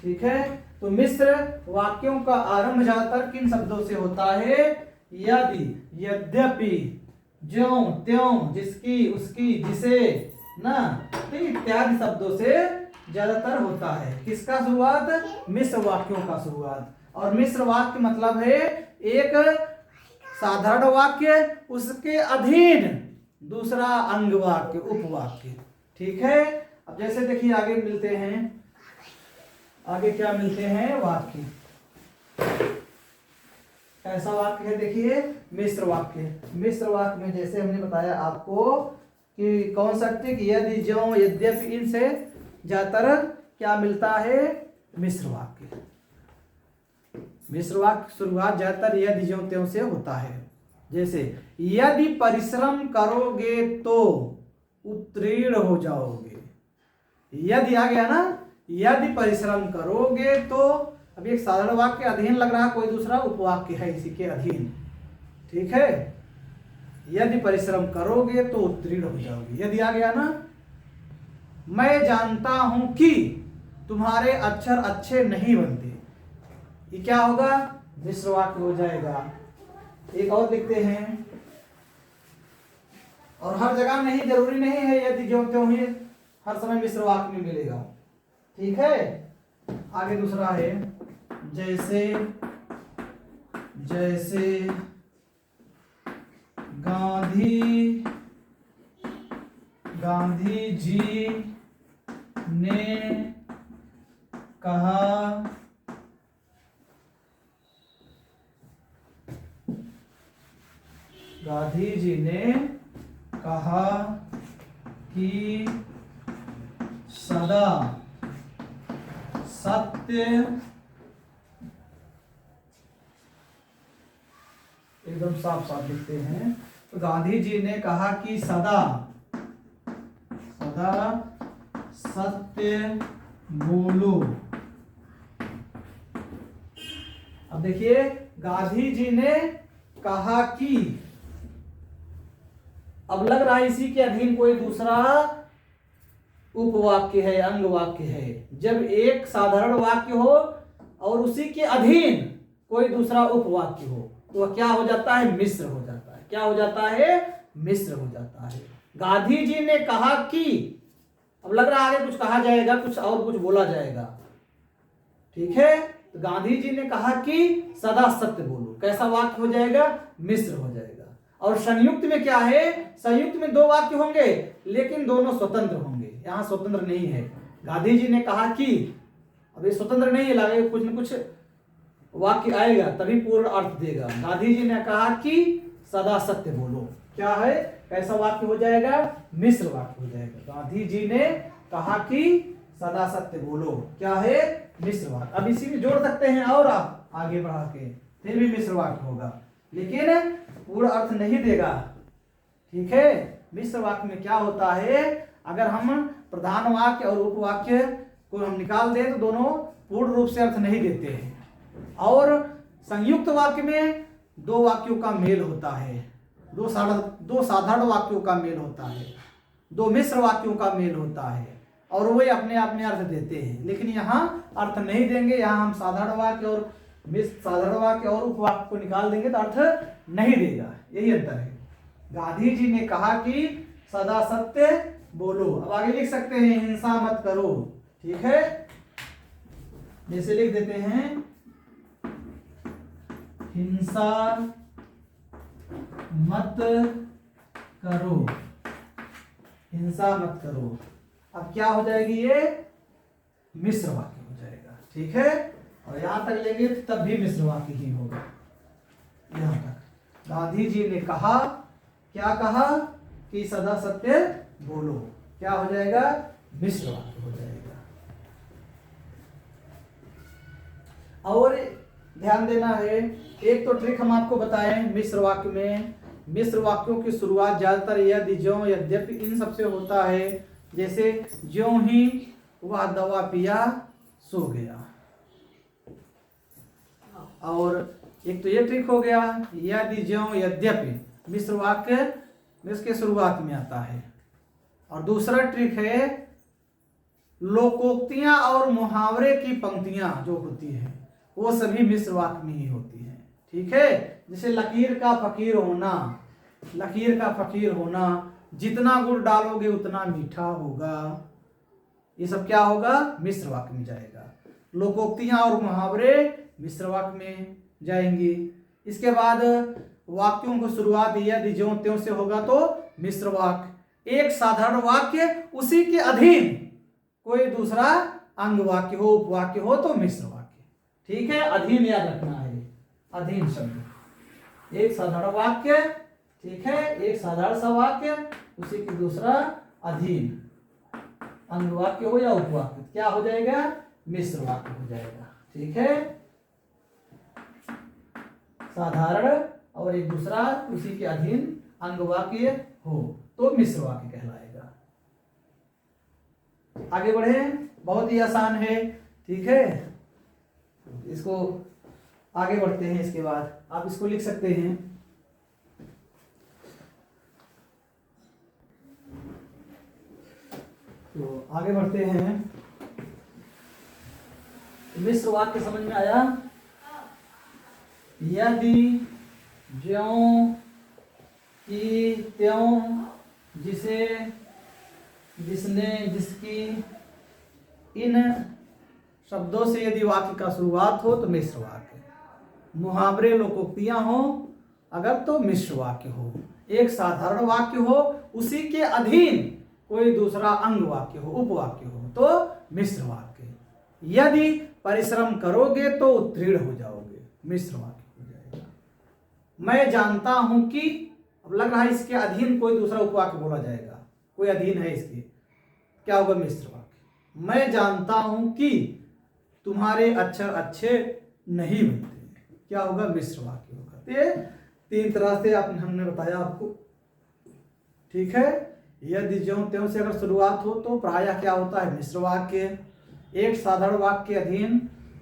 ठीक है, तो मिश्र वाक्यों का आरंभ ज्यादातर किन शब्दों से होता है? यदि, यद्यपि, ज्यों त्यों जिसकी उसकी जिसे ना, इत्यादि शब्दों से ज्यादातर होता है। किसका शुरुआत? मिश्र वाक्यों का शुरुआत। और मिश्र वाक्य मतलब है एक साधारण वाक्य, उसके अधीन दूसरा अंग वाक्य, उपवाक्य। ठीक है, अब जैसे देखिए आगे मिलते हैं, आगे क्या मिलते हैं? वाक्य। कैसा वाक्य है? देखिए मिश्र वाक्य। मिश्र वाक्य में जैसे हमने बताया आपको कि कौन सा ट्रिक, यदि ज्यों यद्यपि, इनसे ज्यादातर क्या मिलता है? मिश्र वाक्य। मिश्र वाक्य शुरुआत ज्यादातर यदि ज्यों त्यों से होता है। जैसे यदि परिश्रम करोगे तो उत्तीर्ण हो जाओगे। यदि आ गया ना, यदि परिश्रम करोगे तो, अब एक साधारण वाक्य अधीन लग रहा, कोई दूसरा उपवाक्य है इसी के अधीन। ठीक है, यदि परिश्रम करोगे तो उत्तीर्ण हो जाओगे। यदि आ गया ना, मैं जानता हूं कि तुम्हारे अक्षर अच्छे नहीं बनते, ये क्या होगा? मिश्र वाक्य हो जाएगा। एक और लिखते हैं, और हर जगह नहीं, जरूरी नहीं है यदि ज्यों त्यों ही हर समय मिश्र वाक्य में मिलेगा। ठीक है, आगे दूसरा है, जैसे गांधी जी ने कहा, गांधी जी ने कहा कि सदा सत्य, एकदम साफ साफ लिखते हैं। तो गांधी जी ने कहा कि सदा सत्य बोलो। अब देखिए गांधी जी ने कहा कि, अब लग रहा है इसी के अधीन कोई दूसरा उपवाक्य है, अंग वाक्य है। जब एक साधारण वाक्य हो और उसी के अधीन कोई दूसरा उपवाक्य हो तो वह क्या हो जाता है? मिश्र हो जाता है। क्या हो जाता है? मिश्र हो जाता है। गांधी जी ने कहा कि, अब लग रहा है आगे कुछ कहा जाएगा, कुछ और कुछ बोला जाएगा, ठीक है। तो गांधी जी ने कहा कि सदा सत्य बोलो, कैसा वाक्य हो जाएगा, मिश्र हो जाएगा। और संयुक्त में क्या है, संयुक्त में दो वाक्य होंगे लेकिन दोनों स्वतंत्र होंगे, यहां स्वतंत्र नहीं है। गांधी जी ने कहा कि, अब ये स्वतंत्र नहीं है, लगे कुछ न कुछ वाक्य आएगा तभी पूर्ण अर्थ देगा। गांधी जी ने कहा कि सदा सत्य बोलो, क्या है, कैसा वाक्य हो जाएगा, मिश्र वाक्य हो जाएगा। गांधी जी ने कहा कि सदा सत्य बोलो, क्या है, मिश्र वाक्य। अब इसी में जोड़ सकते हैं और आप आगे बढ़ा के, फिर भी मिश्र वाक्य होगा, लेकिन पूर्ण अर्थ नहीं देगा, ठीक है। मिश्र वाक्य में क्या होता है, अगर हम प्रधान वाक्य और उपवाक्य को हम निकाल दें तो दोनों पूर्ण रूप से अर्थ नहीं देते हैं। और संयुक्त वाक्य में दो वाक्यों का मेल होता है, दो साधारण वाक्यों का मेल होता है, दो मिश्र वाक्यों का मेल होता है, और वे अपने आप में अर्थ देते हैं। लेकिन यहाँ अर्थ नहीं देंगे, यहाँ हम साधारण वाक्य और उपवाक्य को निकाल देंगे तो अर्थ नहीं देगा, यही अंतर है। गांधी जी ने कहा कि सदा सत्य बोलो। अब आगे लिख सकते हैं हिंसा मत करो, ठीक है, जैसे लिख देते हैं हिंसा मत करो, हिंसा मत करो। अब क्या हो जाएगी, ये मिश्र वाक्य हो जाएगा, ठीक है। और यहां तक लेंगे तब भी मिश्र वाक्य ही होगा। यहां तक गांधी जी ने कहा, क्या कहा, कि सदा सत्य बोलो, क्या हो जाएगा, मिश्र वाक्य हो जाएगा। और ध्यान देना है, एक तो ट्रिक हम आपको बताएं मिश्र वाक्य में, मिश्र वाक्यों की शुरुआत ज्यादातर यदि, ज्यों, यद्यपि इन सबसे होता है। जैसे ज्यों ही वह दवा पिया सो गया। और एक तो ये ट्रिक हो गया, यदि, ज्यों, यद्यपि मिश्र वाक्य इसके शुरुआत में आता है। और दूसरा ट्रिक है लोकोक्तियां और मुहावरे की पंक्तियां जो होती है वो सभी मिश्र वाक्य में ही होती है, ठीक है। जैसे लकीर का फकीर होना, लकीर का फकीर होना, जितना गुड़ डालोगे उतना मीठा होगा, ये सब क्या होगा, मिश्र वाक्य में जाएगा। लोकोक्तियां और मुहावरे मिश्र वाक्य में जाएंगी। इसके बाद वाक्यों की शुरुआत यदि, ज्यों, त्यों से होगा तो मिश्र वाक्य। एक साधारण वाक्य उसी के अधीन कोई दूसरा अंग वाक्य हो, उपवाक्य हो तो मिश्र वाक्य, ठीक है। अधीन याद रखना है, अधीन शब्द, एक साधारण वाक्य, ठीक है, एक साधारण सा वाक्य उसी के दूसरा अधीन अंग वाक्य हो या उपवाक्य, क्या हो जाएगा, मिश्र वाक्य हो जाएगा, ठीक है। साधारण और एक दूसरा उसी के अधीन अंग वाक्य हो तो मिश्र वाक्य कहलाएगा। आगे बढ़े, बहुत ही आसान है, ठीक है। इसको आगे बढ़ते हैं, इसके बाद आप इसको लिख सकते हैं। तो आगे बढ़ते हैं, मिश्र वाक्य समझ में आया। यदि, ज्यों, कि, त्यों, जिसे, जिसने, जिसकी, इन शब्दों से यदि वाक्य का शुरुआत हो तो मिश्र वाक्य। मुहावरे, लोकोक्तियां हो अगर तो मिश्र वाक्य हो। एक साधारण वाक्य हो उसी के अधीन कोई दूसरा अंग वाक्य हो, उपवाक्य हो तो मिश्र वाक्य। यदि परिश्रम करोगे तो उत्तीर्ण हो जाओगे, मिश्र वाक्य हो जाएगा। मैं जानता हूं कि, अब लग रहा है इसके अधीन कोई दूसरा उपवाक्य बोला जाएगा, कोई अधीन है इसके, क्या होगा, मिश्र वाक्य। मैं जानता हूं कि तुम्हारे अक्षर अच्छे नहीं बनते, क्या होगा, मिश्र वाक्य होगा। ये तीन तरह से हमने बताया आपको, ठीक है। यदि, ज्यों, त्यों से अगर शुरुआत हो तो प्रायः क्या होता है, मिश्र वाक्य। एक साधारण वाक्य के अधीन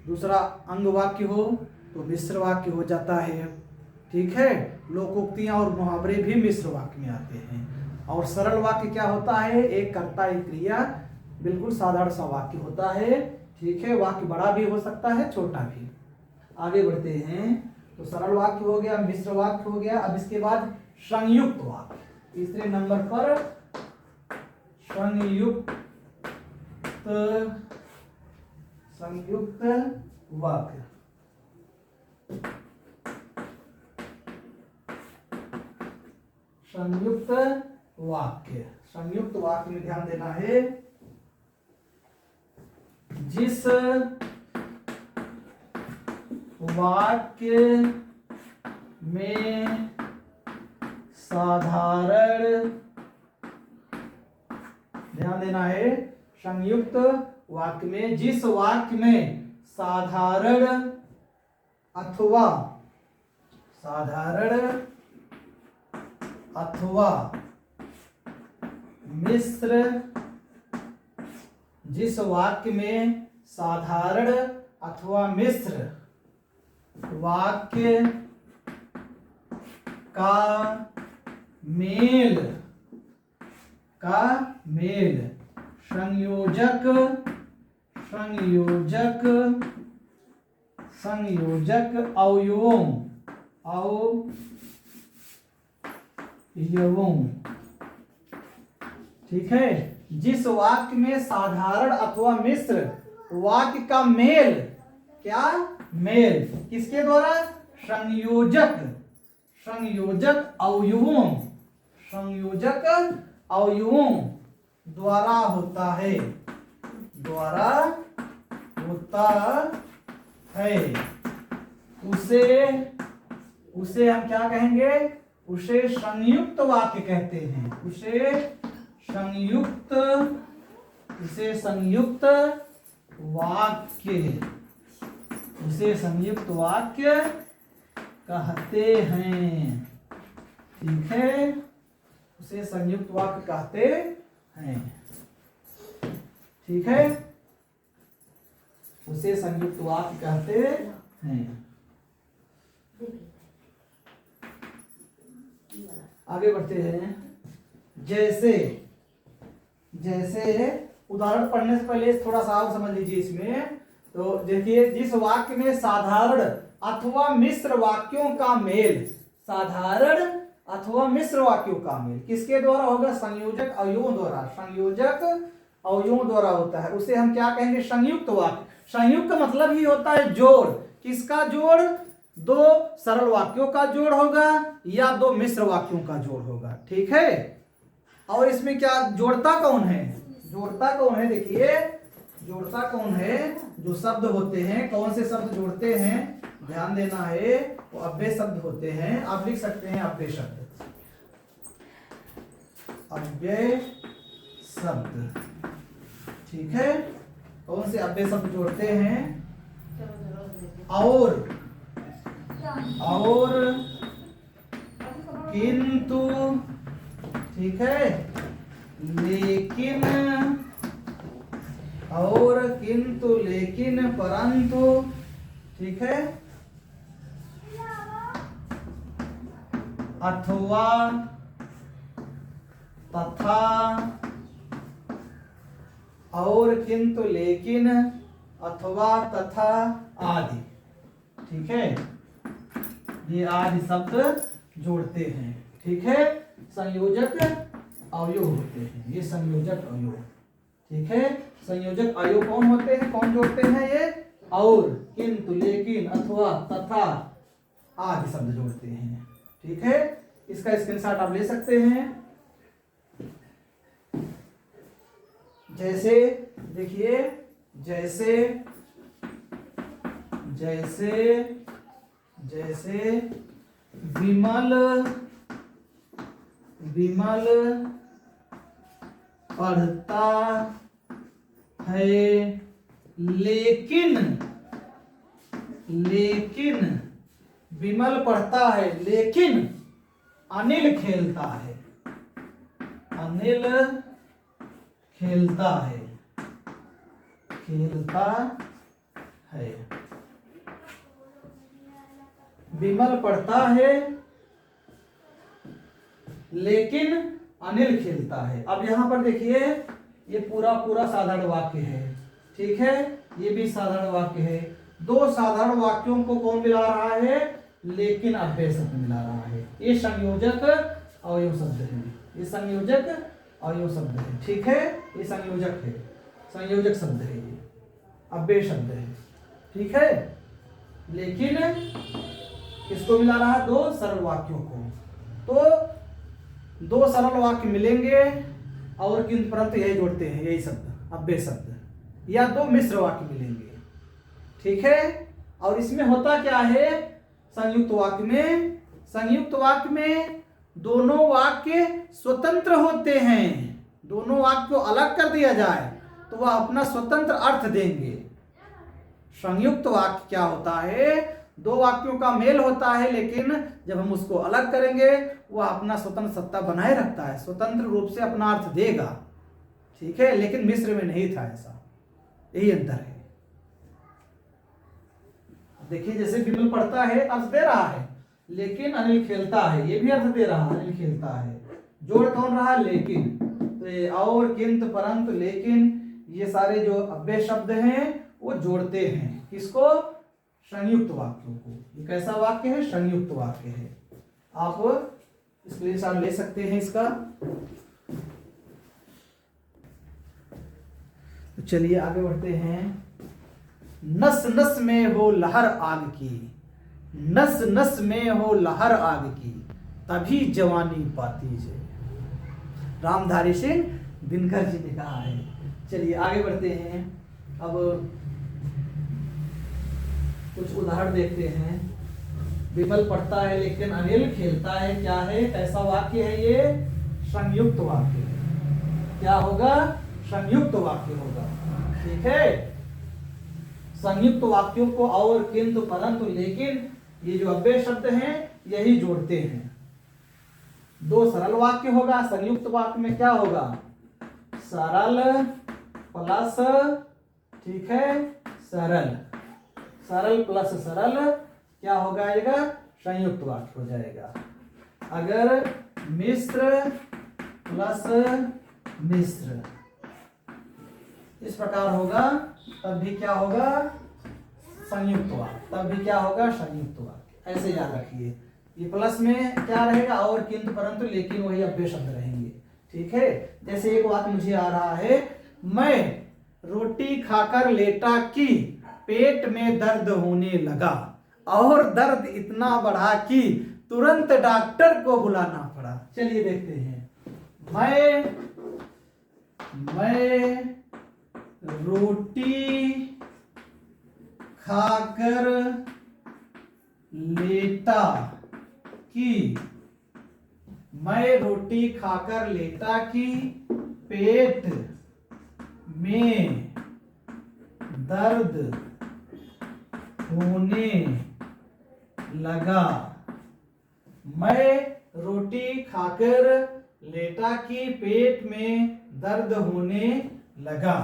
दूसरा अंग वाक्य हो तो मिश्र वाक्य हो जाता है, ठीक है। लोकोक्तियां और मुहावरे भी मिश्र वाक्य में आते हैं। और सरल वाक्य क्या होता है, एक कर्ता एक क्रिया, बिल्कुल साधारण सा वाक्य होता है, ठीक है। वाक्य बड़ा भी हो सकता है, छोटा भी। आगे बढ़ते हैं, तो सरल वाक्य हो गया, मिश्र वाक्य हो गया। अब इसके बाद संयुक्त वाक्य, तीसरे नंबर पर संयुक्त संयुक्त वाक्य। संयुक्त वाक्य, संयुक्त वाक्य में ध्यान देना है, जिस वाक्य में साधारण, ध्यान देना है, संयुक्त वाक्य में जिस वाक्य में साधारण अथवा मिश्र, जिस वाक्य में साधारण अथवा मिश्र वाक्य का मेल संयोजक अवयवों, ठीक है, जिस वाक्य में साधारण अथवा मिश्र वाक्य का मेल, क्या मेल, किसके द्वारा, संयोजक अवयवों द्वारा होता है, उसे हम क्या कहेंगे, उसे संयुक्त वाक्य कहते हैं, उसे संयुक्त वाक्य कहते हैं, ठीक है, उसे संयुक्त वाक्य कहते हैं, ठीक है, उसे संयुक्त वाक्य कहते हैं। आगे बढ़ते हैं। जैसे उदाहरण पढ़ने से पहले थोड़ा सा और समझ लीजिए इसमें। तो देखिए, जिस वाक्य में साधारण अथवा मिश्र वाक्यों का मेल, साधारण अथवा मिश्र वाक्यों का मेल किसके द्वारा होगा, संयोजक अवयवों द्वारा होता है, उसे हम क्या कहेंगे, संयुक्त वाक्य। संयुक्त मतलब ही होता है जोड़, किसका जोड़, दो सरल वाक्यों का जोड़ होगा या दो मिश्र वाक्यों का जोड़ होगा, ठीक है। और इसमें क्या जोड़ता कौन है, देखिए जोड़ता कौन है, जो शब्द होते हैं, कौन से शब्द जोड़ते हैं, ध्यान देना है, वो अव्यय शब्द होते हैं। आप लिख सकते हैं अव्यय शब्द, ठीक है, कौन से अव्यय शब्द जोड़ते हैं, और किंतु, ठीक है, लेकिन, और किंतु, लेकिन, परंतु, ठीक है, अथवा, तथा, और किंतु, लेकिन, अथवा, तथा, आदि, ठीक है, ये आदि शब्द जोड़ते हैं, ठीक है, संयोजक अवयव होते हैं, ये संयोजक अवयव, ठीक है। संयोजक अवयव कौन होते हैं, कौन जोड़ते हैं, ये और, किंतु, लेकिन, अथवा, तथा आदि शब्द जोड़ते हैं, ठीक है। इसका स्क्रीनशॉट आप ले सकते हैं। जैसे देखिए, जैसे विमल पढ़ता है, लेकिन विमल पढ़ता है, लेकिन अनिल खेलता है, विमल पढ़ता है लेकिन अनिल खेलता है। अब यहां पर देखिए, ये पूरा साधारण वाक्य है, ठीक है, ये भी साधारण वाक्य है। दो साधारण वाक्यों को कौन मिला रहा है, लेकिन अव्यय शब्द मिला रहा है। ये संयोजक अवयव शब्द है, ये संयोजक अवयव शब्द है, ठीक है, ये संयोजक है, संयोजक शब्द है ये, अव्यय शब्द है, ठीक है। लेकिन किसको मिला रहा है? 2 सरल वाक्यों को। तो 2 सरल वाक्य मिलेंगे और किंतु परंतु यही जोड़ते हैं, यही शब्द अव्यय शब्द, या 2 मिश्र वाक्य मिलेंगे, ठीक है। और इसमें होता क्या है? संयुक्त वाक्य में दोनों वाक्य स्वतंत्र होते हैं। दोनों वाक्य को अलग कर दिया जाए तो वह अपना स्वतंत्र अर्थ देंगे। संयुक्त वाक्य क्या होता है? 2 वाक्यों का मेल होता है, लेकिन जब हम उसको अलग करेंगे वह अपना स्वतंत्र सत्ता बनाए रखता है, स्वतंत्र रूप से अपना अर्थ देगा, ठीक है। लेकिन मिश्र में नहीं था ऐसा, यही अंतर है। देखिए जैसे विमल पढ़ता है अर्थ दे रहा है, लेकिन अनिल खेलता है ये भी अर्थ दे रहा है, अनिल खेलता है। जोड़ कौन रहा? लेकिन। तो ये और, किंतु, परंतु, लेकिन, ये सारे जो अव्यय शब्द हैं वो जोड़ते हैं किसको? संयुक्त वाक्यों को। ये कैसा वाक्य है? संयुक्त वाक्य है। आप स्क्रीनशॉट ले सकते हैं इसका। तो चलिए आगे बढ़ते हैं। नस नस में हो लहर आग की, नस नस में हो लहर आग की, तभी जवानी पाती है। रामधारी सिंह दिनकर जी ने कहा है। चलिए आगे बढ़ते हैं। अब कुछ उदाहरण देखते हैं। विमल पढ़ता है लेकिन अनिल खेलता है, क्या है? कैसा वाक्य है ये? संयुक्त वाक्य है। क्या होगा? संयुक्त वाक्य होगा, ठीक है। संयुक्त वाक्यों को और, किंतु, परंतु, लेकिन, ये जो अव्यय शब्द हैं यही जोड़ते हैं। 2 सरल वाक्य होगा। संयुक्त वाक्य में क्या होगा? सरल प्लस, ठीक है, सरल, सरल प्लस सरल क्या हो जाएगा? संयुक्त वाक्य हो जाएगा। अगर मिश्र प्लस मिश्र इस प्रकार होगा तब भी क्या होगा? संयुक्त वाक्य। तब भी क्या होगा? संयुक्त वाक्य। ऐसे याद रखिए। ये प्लस में क्या रहेगा? और, किंतु, परंतु, लेकिन वही अव्यय शब्द रहेंगे, ठीक है। जैसे एक वाक्य मुझे आ रहा है, मैं रोटी खाकर लेटा कि पेट में दर्द होने लगा, और दर्द इतना बढ़ा कि तुरंत डॉक्टर को बुलाना पड़ा। चलिए देखते हैं। मैं रोटी खाकर लेटा कि, मैं रोटी खाकर लेटा कि पेट में दर्द होने लगा। मैं रोटी खाकर लेटा कि पेट में दर्द होने लगा,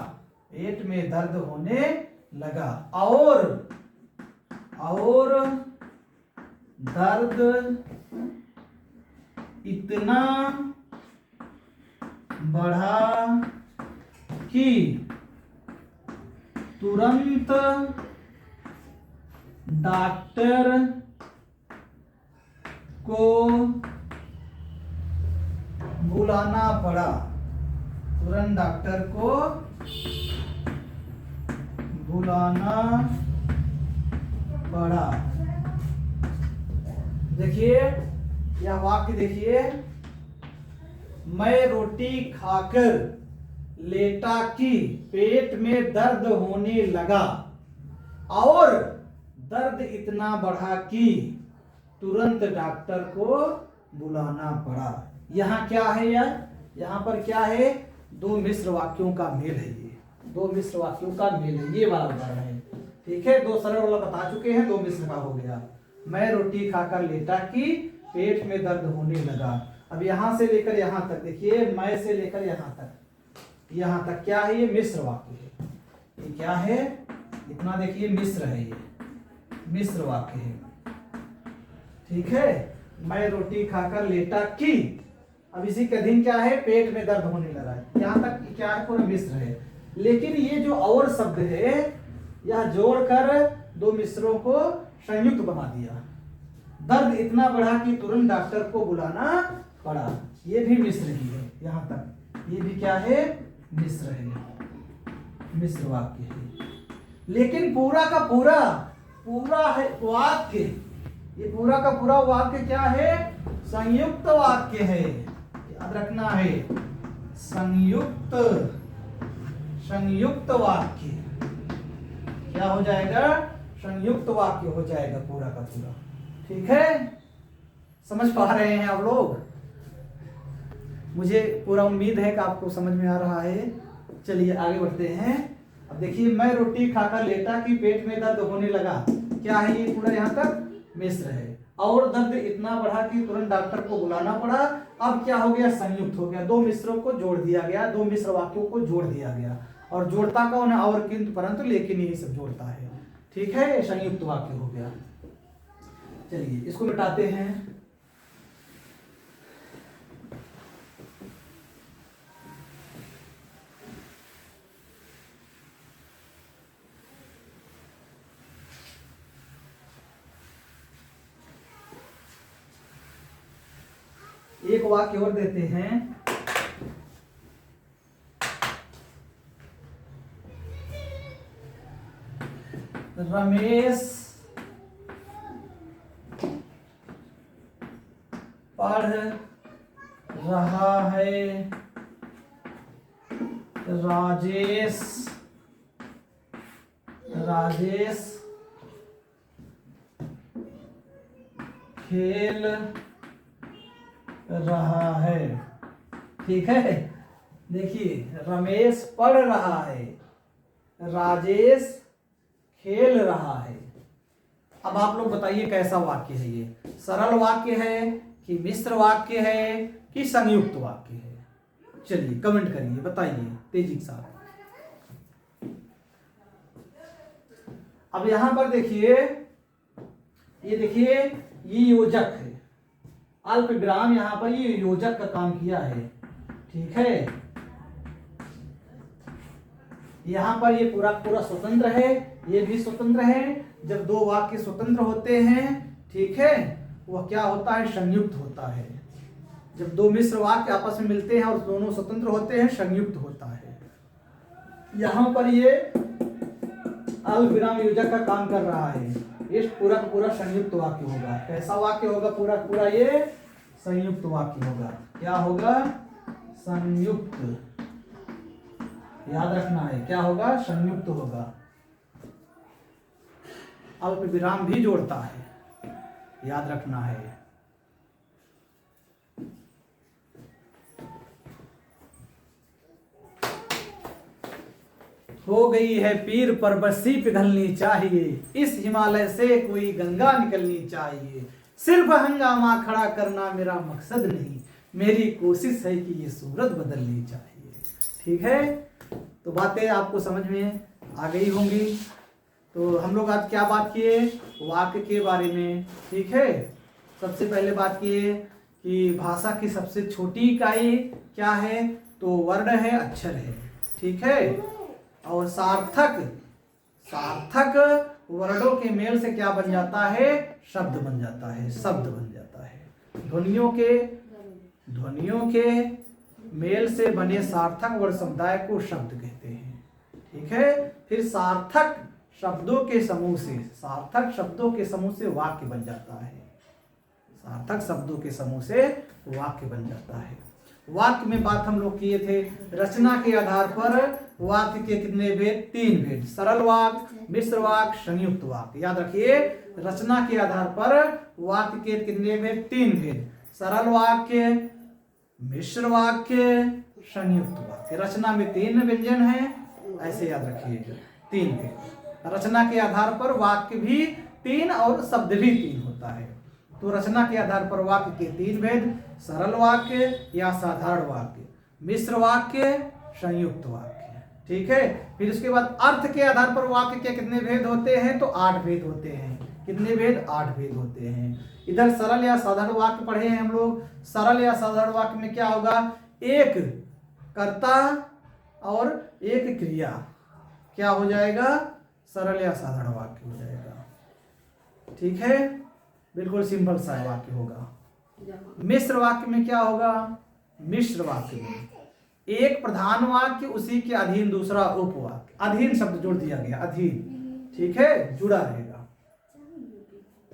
पेट में दर्द होने लगा, और दर्द इतना बढ़ा कि तुरंत डॉक्टर को बुलाना पड़ा, तुरंत डॉक्टर को बुलाना पड़ा। देखिए यह वाक्य देखिए, मैं रोटी खाकर लेटा कि पेट में दर्द होने लगा, और दर्द इतना बढ़ा कि तुरंत डॉक्टर को बुलाना पड़ा। यहाँ क्या है यार? यहाँ पर क्या है? 2 मिश्र वाक्यों का मेल है। ये 2 मिश्र वाक्यों का मेल है, ये वाला उदाहरण है, ठीक है। 2 सरल वाला बता चुके हैं, 2 मिश्र का हो गया। मैं रोटी खाकर लेटा कि पेट में दर्द होने लगा। अब यहां से लेकर यहां तक देखिए, मैं से लेकर यहां तक क्या है? ये मिश्र वाक्य है। ये क्या है? इतना देखिए मिश्र है, ये मिश्र वाक्य है, ठीक है। मैं रोटी खाकर लेटा कि, अब इसी के अधीन क्या है? पेट में दर्द होने लगा। यहां तक क्या है? पूरा मिश्र है। लेकिन ये जो और शब्द है यह जोड़कर 2 मिश्रों को संयुक्त बना दिया। दर्द इतना बढ़ा कि तुरंत डॉक्टर को बुलाना पड़ा, ये भी मिश्र ही है। यहां तक ये भी क्या है? मिश्र है, मिश्र वाक्य है। लेकिन पूरा का पूरा है वाक्य, ये पूरा का पूरा वाक्य क्या है? संयुक्त वाक्य है, याद रखना है। संयुक्त वाक्य क्या हो जाएगा? संयुक्त वाक्य हो जाएगा पूरा का पूरा। ठीक है, समझ पा रहे हैं आप लोग? मुझे पूरा उम्मीद है कि आपको समझ में आ रहा है। चलिए आगे बढ़ते हैं। अब देखिए, मैं रोटी खाकर लेटा कि पेट में दर्द होने लगा। क्या है ये? पूरा यहाँ तक मिश्र है। और दर्द इतना बढ़ा कि तुरंत डॉक्टर को बुलाना पड़ा। अब क्या हो गया? संयुक्त हो गया, दो मिश्रों को जोड़ दिया गया, दो मिश्र वाक्यों को जोड़ दिया गया। और जोड़ता कौन है? और, किंतु, परंतु, लेकिन, यही सब जोड़ता है। ठीक है, ये संयुक्त वाक्य हो गया। चलिए इसको मिटाते हैं। एक वाक्य और देते हैं। रमेश पढ़ रहा है, राजेश खेल रहा है। ठीक है, देखिए, रमेश पढ़ रहा है, राजेश खेल रहा है। अब आप लोग बताइए कैसा वाक्य है ये? सरल वाक्य है कि मिश्र वाक्य है कि संयुक्त वाक्य है? चलिए कमेंट करिए, बताइए तेजी के साथ। अब यहां पर देखिए, ये देखिए, ये योजक है, अल्प विराम यहां पर ये योजक का काम किया है। ठीक है, यहां पर ये पूरा पूरा स्वतंत्र है, ये भी स्वतंत्र है। जब दो वाक्य स्वतंत्र होते हैं, ठीक है, वह क्या होता है? संयुक्त होता है। जब दो मिश्र वाक्य आपस में मिलते हैं और दोनों स्वतंत्र होते हैं, संयुक्त होता है। यहां पर ये अल्प विराम योजक का काम कर रहा है। ये पूरा का पूरा संयुक्त वाक्य होगा। कैसा वाक्य होगा? पूरा पूरा ये संयुक्त वाक्य होगा। क्या होगा? संयुक्त, याद रखना है। क्या होगा? संयुक्त होगा। अल्प विराम भी जोड़ता है, याद रखना है। हो गई है पीर पर बसी पिघलनी चाहिए, इस हिमालय से कोई गंगा निकलनी चाहिए। सिर्फ हंगामा खड़ा करना मेरा मकसद नहीं, मेरी कोशिश है कि ये सूरत बदलनी चाहिए। ठीक है, तो बातें आपको समझ में आ गई होंगी। तो हम लोग आज क्या बात किए? वाक्य के बारे में। ठीक है, सबसे पहले बात किए कि भाषा की सबसे छोटी इकाई क्या है? तो वर्ण है, अक्षर है। ठीक है, और सार्थक वर्णों के मेल से क्या बन जाता है? शब्द बन जाता है, शब्द बन जाता है। ध्वनियों के मेल से बने सार्थक वर्ण समुदाय को शब्द कहते हैं। ठीक है, फिर सार्थक शब्दों के समूह से वाक्य बन जाता है। सार्थक शब्दों के समूह से वाक्य बन जाता है। वाक्य में बात हम लोग किए थे, रचना के आधार पर वाक्य के कितने भेद? 3 भेद। सरल वाक्य, मिश्र वाक्य, संयुक्त वाक्य। याद रखिए, रचना के आधार पर वाक्य के कितने भेद? 3 भेद। सरल वाक्य, मिश्र वाक्य, संयुक्त वाक्य। रचना में 3 व्यंजन है, ऐसे याद रखिए, 3 भेद। रचना के आधार पर वाक्य भी 3 और शब्द भी 3 होता है। तो रचना के आधार पर वाक्य के 3 भेद: सरल वाक्य या साधारण वाक्य, मिश्र वाक्य, संयुक्त वाक्य। ठीक है, फिर उसके बाद अर्थ के आधार पर वाक्य के कितने भेद होते हैं? तो 8 भेद होते हैं। कितने भेद? 8 भेद होते हैं। इधर सरल या साधारण वाक्य पढ़े हैं हम लोग। सरल या साधारण वाक्य में क्या होगा? एक कर्ता और एक क्रिया। क्या हो जाएगा? सरल या साधारण वाक्य हो जाएगा। ठीक है, बिल्कुल सिंपल सा वाक्य होगा। मिश्र वाक्य में क्या होगा? मिश्र वाक्य में एक प्रधान वाक्य, उसी के अधीन दूसरा उपवाक्य, अधीन शब्द जोड़ दिया गया, अधीन, ठीक है, जुड़ा रहेगा।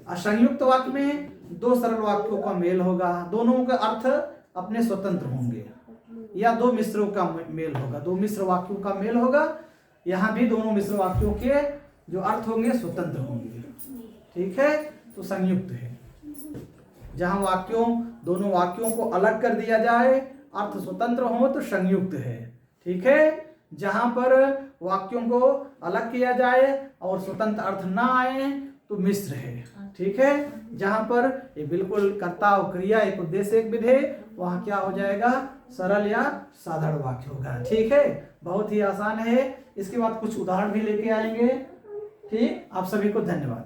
असंयुक्त वाक्य में दो सरल वाक्यों का मेल होगा, दोनों के अर्थ अपने स्वतंत्र होंगे, या दो मिश्रों का मेल होगा, दो मिश्र वाक्यों का मेल होगा। यहाँ भी दोनों मिश्र वाक्यों के जो अर्थ होंगे स्वतंत्र होंगे, ठीक है, तो संयुक्त है। जहां दोनों वाक्यों को अलग कर दिया जाए, अर्थ स्वतंत्र हो, तो संयुक्त है, ठीक है। जहां पर वाक्यों को अलग किया जाए और स्वतंत्र अर्थ ना आए, तो मिश्र है, ठीक है। जहां पर ये बिल्कुल कर्ता और क्रिया, एक उद्देश्य एक विधेय, वहां क्या हो जाएगा, सरल या साधारण वाक्य होगा, ठीक है। बहुत ही आसान है। इसके बाद कुछ उदाहरण भी लेके आएंगे, ठीक। आप सभी को धन्यवाद।